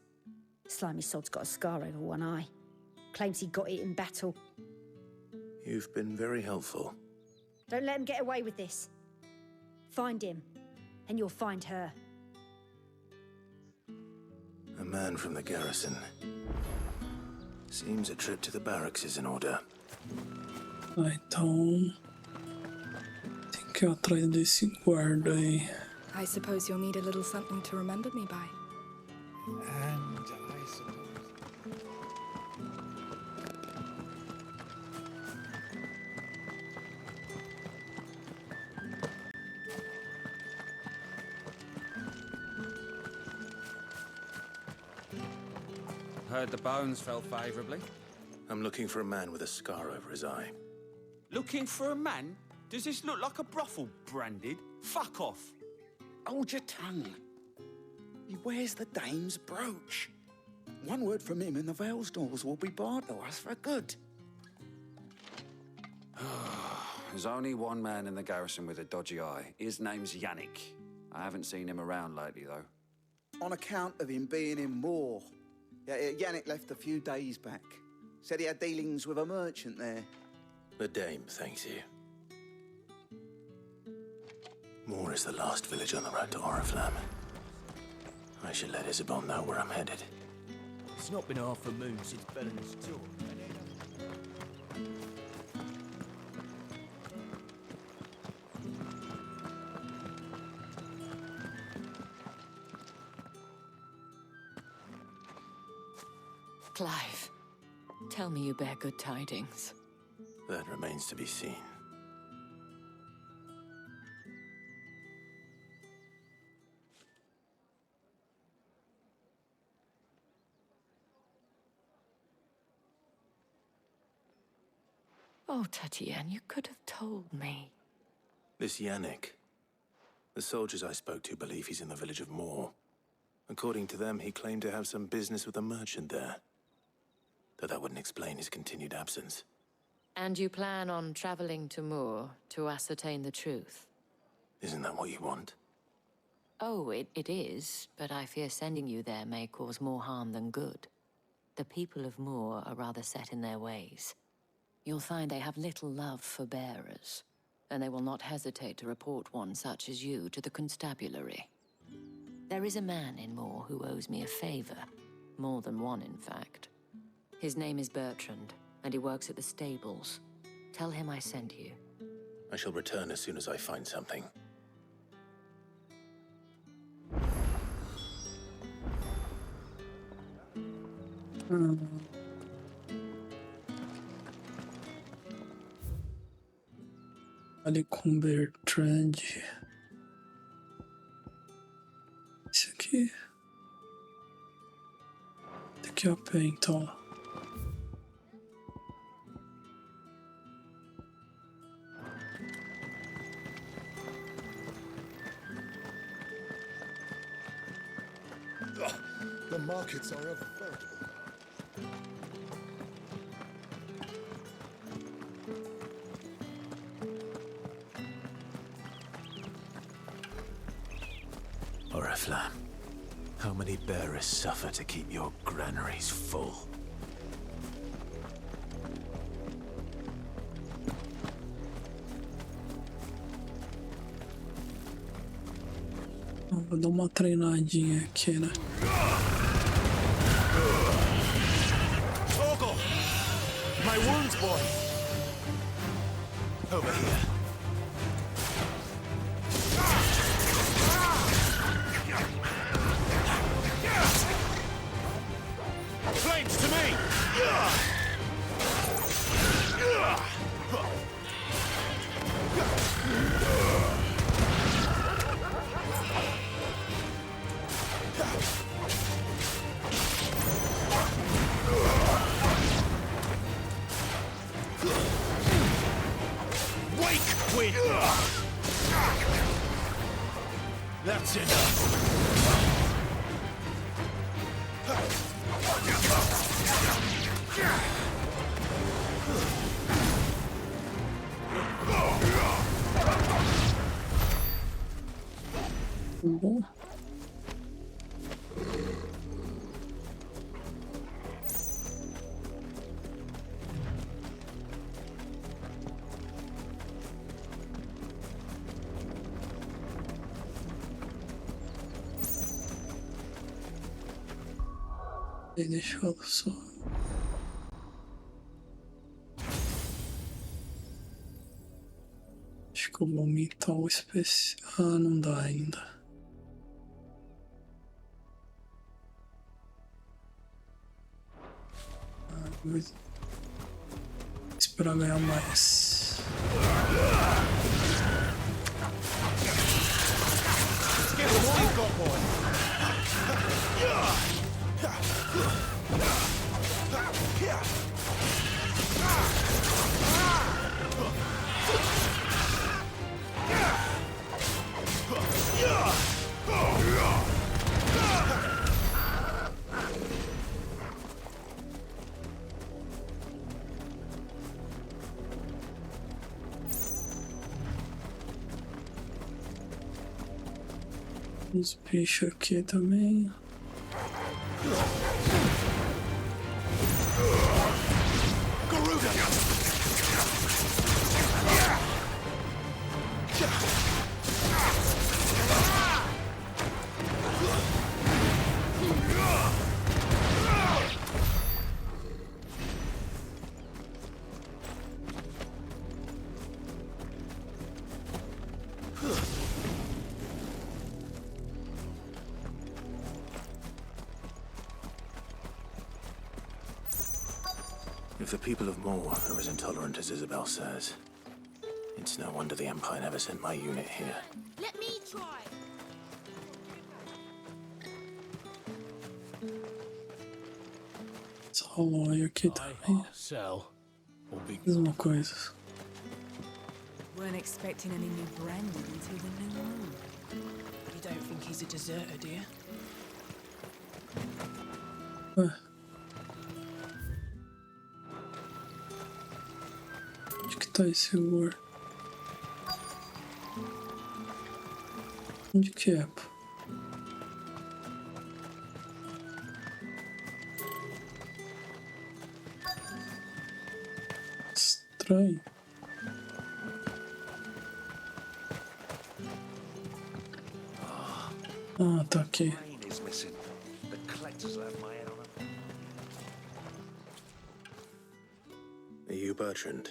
Slimy sod's got a scar over one eye. Claims he got it in battle. You've been very helpful. Don't let him get away with this. Find him, and you'll find her. A man from the garrison. Seems a trip to the barracks is in order. Ah, então... tem que ir atrás desse guarda aí. I suppose you'll need a little something to remember me by. And I suppose... Heard the bones fell favourably. I'm looking for a man with a scar over his eye. Looking for a man? Does this look like a brothel, Branded? Fuck off. Hold your tongue. He wears the dame's brooch. One word from him and the Vale's doors will be barred to us for good. There's only one man in the garrison with a dodgy eye. His name's Yannick. I haven't seen him around lately, though. On account of him being in war. Yeah, Yannick left a few days back. Said he had dealings with a merchant there. The dame thanks you. Moor is the last village on the road to Oriflamme. I should let Isabel know where I'm headed. It's not been half a moon since Belen's tour. Clive, tell me you bear good tidings. That remains to be seen. Oh, Tatienne, you could have told me. This Yannick. The soldiers I spoke to believe he's in the village of Moor. According to them, he claimed to have some business with a merchant there. Though that wouldn't explain his continued absence. And you plan on traveling to Moor to ascertain the truth? Isn't that what you want? Oh, it is, but I fear sending you there may cause more harm than good. The people of Moor are rather set in their ways. You'll find they have little love for bearers, and they will not hesitate to report one such as you to the constabulary. There is a man in Moor who owes me a favor. More than one, in fact. His name is Bertrand, and he works at the stables. Tell him I sent you. I shall return as soon as I find something. Ali com Bertrand. Esse aqui. Daqui a pé, então. The markets are a veritable... Oriflamme, how many bearers suffer to keep your granaries full? Vou dar uma treinadinha aqui, né? Torgal! My wounds, boy! Over here. Flames to me! Wake, wind! That's enough! Bom. Deixa eu só. Acho que eu vou aumentar o especial. Ah, não dá ainda. Vou esperar ganhar mais. Os bichos aqui também. If the people of Moor are as intolerant as Isabel says, it's no wonder the Empire never sent my unit here. Let me try. Só aqui também. Sell or Mesma coisa. Weren't expecting any new Brandon until the new moon. You don't think he's a deserter, do you? Ué. Onde que tá esse lugar? Onde que é, pô? Estranho. Ah, tá aqui. Are you Bertrand?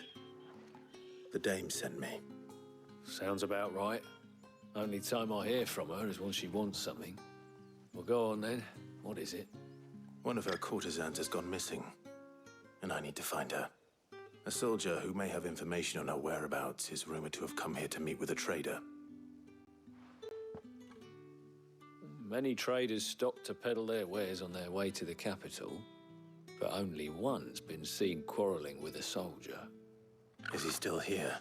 The dame sent me. Sounds about right. Only time I hear from her is when she wants something. Well, go on then. What is it? One of her courtesans has gone missing, and I need to find her. A soldier who may have information on her whereabouts is rumored to have come here to meet with a trader. Many traders stop to peddle their wares on their way to the capital, but only one's been seen quarreling with a soldier. Is he still here?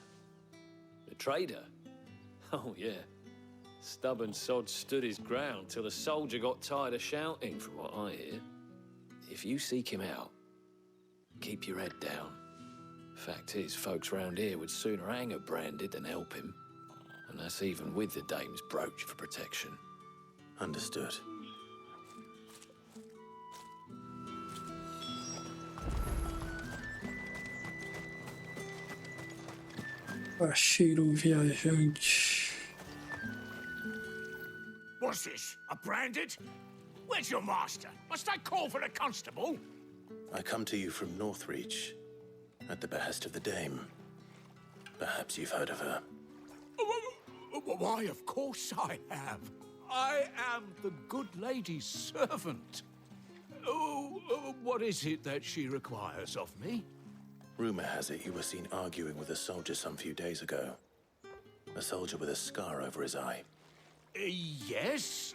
The trader? Oh, yeah. Stubborn sod stood his ground till the soldier got tired of shouting, from what I hear. If you seek him out, keep your head down. Fact is, folks round here would sooner hang a Branded than help him. And that's even with the dame's brooch for protection. Understood. Achei um viajante. What's this? A Branded? Where's your master? Must I call for a constable? I come to you from Northreach, at the behest of the dame. Perhaps you've heard of her. Why, of course I have. I am the good lady's servant. What is it that she requires of me? Rumor has it you were seen arguing with a soldier some few days ago. A soldier with a scar over his eye. Yes,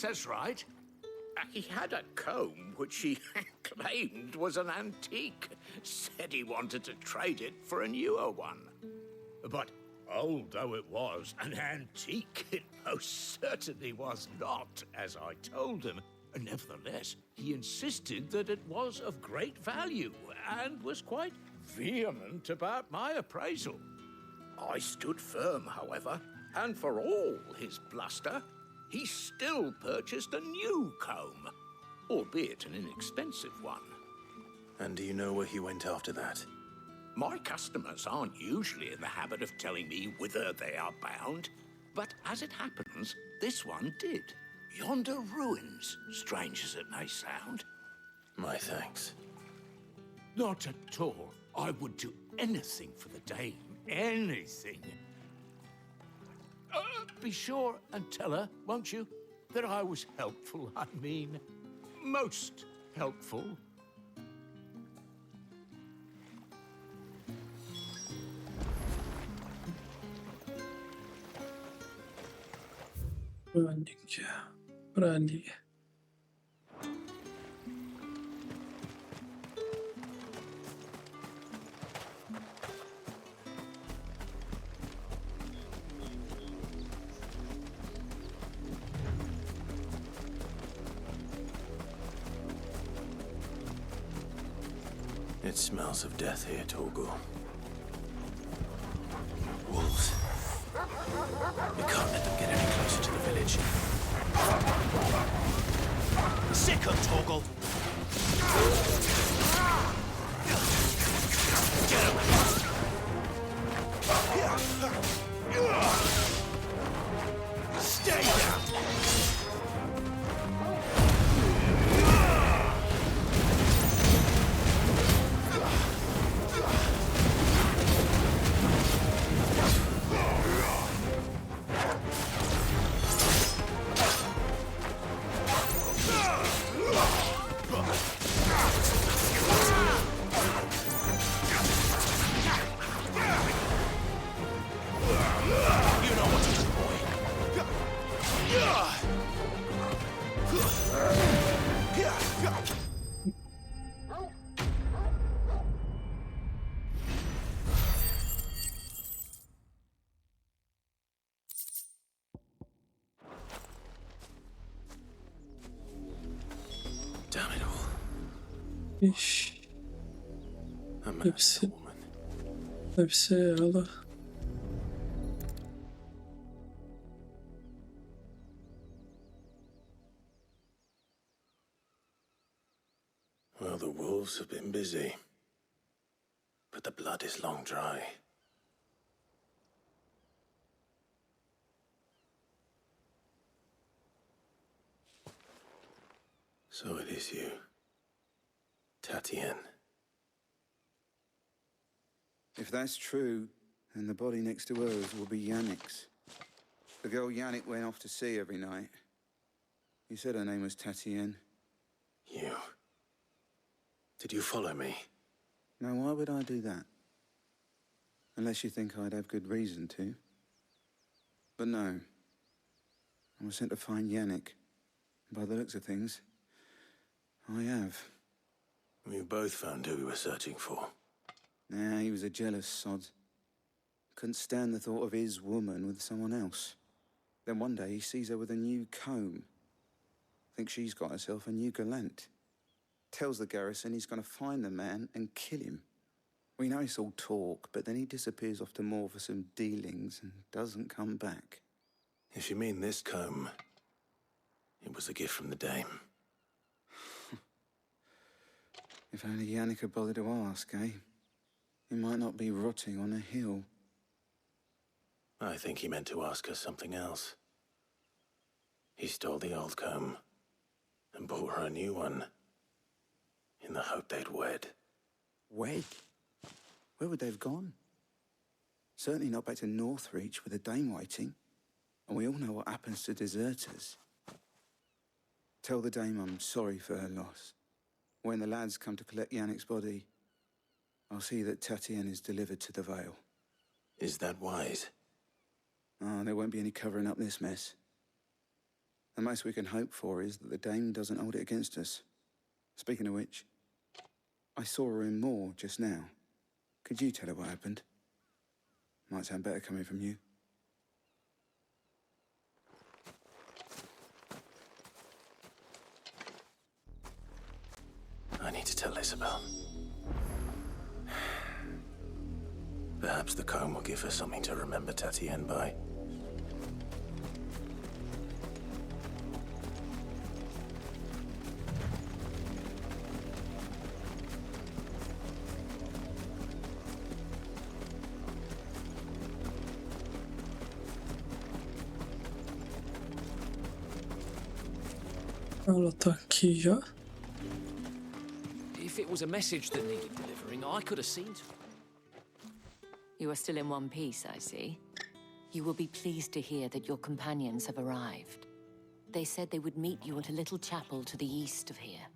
that's right. He had a comb which he claimed was an antique. Said he wanted to trade it for a newer one. But old though it was, an antique it most certainly was not, as I told him. Nevertheless, he insisted that it was of great value and was quite vehement about my appraisal. I stood firm, however, and for all his bluster, he still purchased a new comb, albeit an inexpensive one. And do you know where he went after that? My customers aren't usually in the habit of telling me whither they are bound, but as it happens, this one did. Yonder ruins, strange as it may sound. My thanks. Not at all. I would do anything for the dame. Anything. Be sure and tell her, won't you, that I was helpful. I mean, most helpful. Pra ali. It smells of death here, Torgal. Wolves. We can't let them get any closer to the village. Sick of Torgal! Get him! Stay down! Damn it all. Ixi. Deve ser ela. Well, the wolves have been busy, but the blood is long dry. So it is you, Tatienne. If that's true, then the body next to hers will be Yannick's. The girl Yannick went off to sea every night. He said her name was Tatienne. You... Did you follow me? Now, why would I do that? Unless you think I'd have good reason to. But no. I was sent to find Yannick. By the looks of things, I have. We both found who we were searching for. Nah, he was a jealous sod. Couldn't stand the thought of his woman with someone else. Then one day he sees her with a new comb. Thinks she's got herself a new gallant. Tells the garrison he's going to find the man and kill him. We know it's all talk, but then he disappears off to Moor for some dealings and doesn't come back. If you mean this comb, it was a gift from the dame. If only Yannick had bothered to ask, eh? He might not be rotting on a hill. I think he meant to ask her something else. He stole the old comb and bought her a new one in the hope they'd wed. Wed? Where would they have gone? Certainly not back to Northreach with a dame waiting. And we all know what happens to deserters. Tell the dame I'm sorry for her loss. When the lads come to collect Yannick's body, I'll see that Tatienne is delivered to the Vale. Is that wise? Oh, there won't be any covering up this mess. The most we can hope for is that the dame doesn't hold it against us. Speaking of which, I saw her in Moor just now. Could you tell her what happened? Might sound better coming from you. I need to tell Isabel. Perhaps the comb will give her something to remember Tatienne by. Ela tá aqui já. If it was a message that needed delivering, I could have seen to it. You are still in one piece, I see. You will be pleased to hear that your companions have arrived. They said they would meet you at a little chapel to the east of here.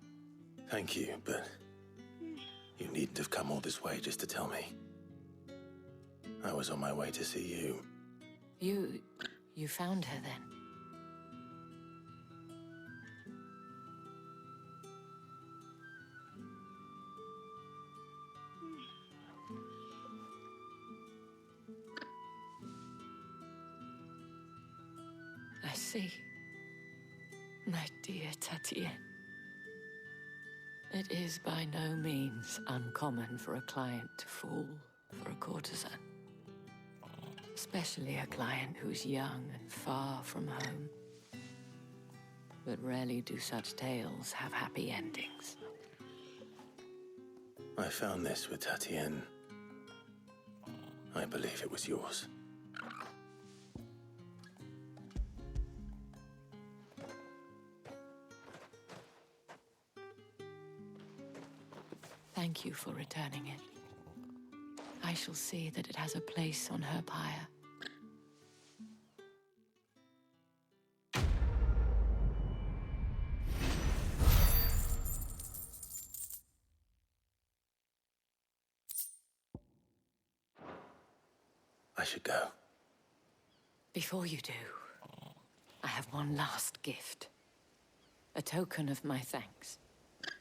Thank you, but you needn't have come all this way just to tell me. I was on my way to see you. You found her then? I see. My dear Tatienne. It is by no means uncommon for a client to fall for a courtesan. Especially a client who's young and far from home. But rarely do such tales have happy endings. I found this with Tatienne. I believe it was yours. Thank you for returning it. I shall see that it has a place on her pyre. I should go. Before you do, I have one last gift. A token of my thanks.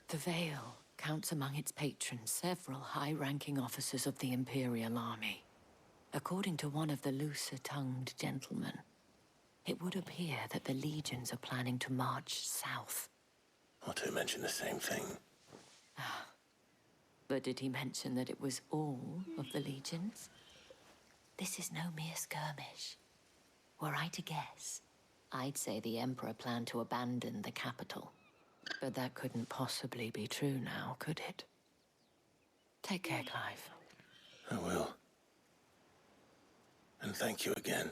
The Vale counts among its patrons several high-ranking officers of the Imperial Army. According to one of the looser-tongued gentlemen, it would appear that the legions are planning to march south. Otto mentioned the same thing. But did he mention that it was all of the legions? This is no mere skirmish. Were I to guess, I'd say the Emperor planned to abandon the capital. But that couldn't possibly be true now, could it? Take care, Clive. I will. And thank you again.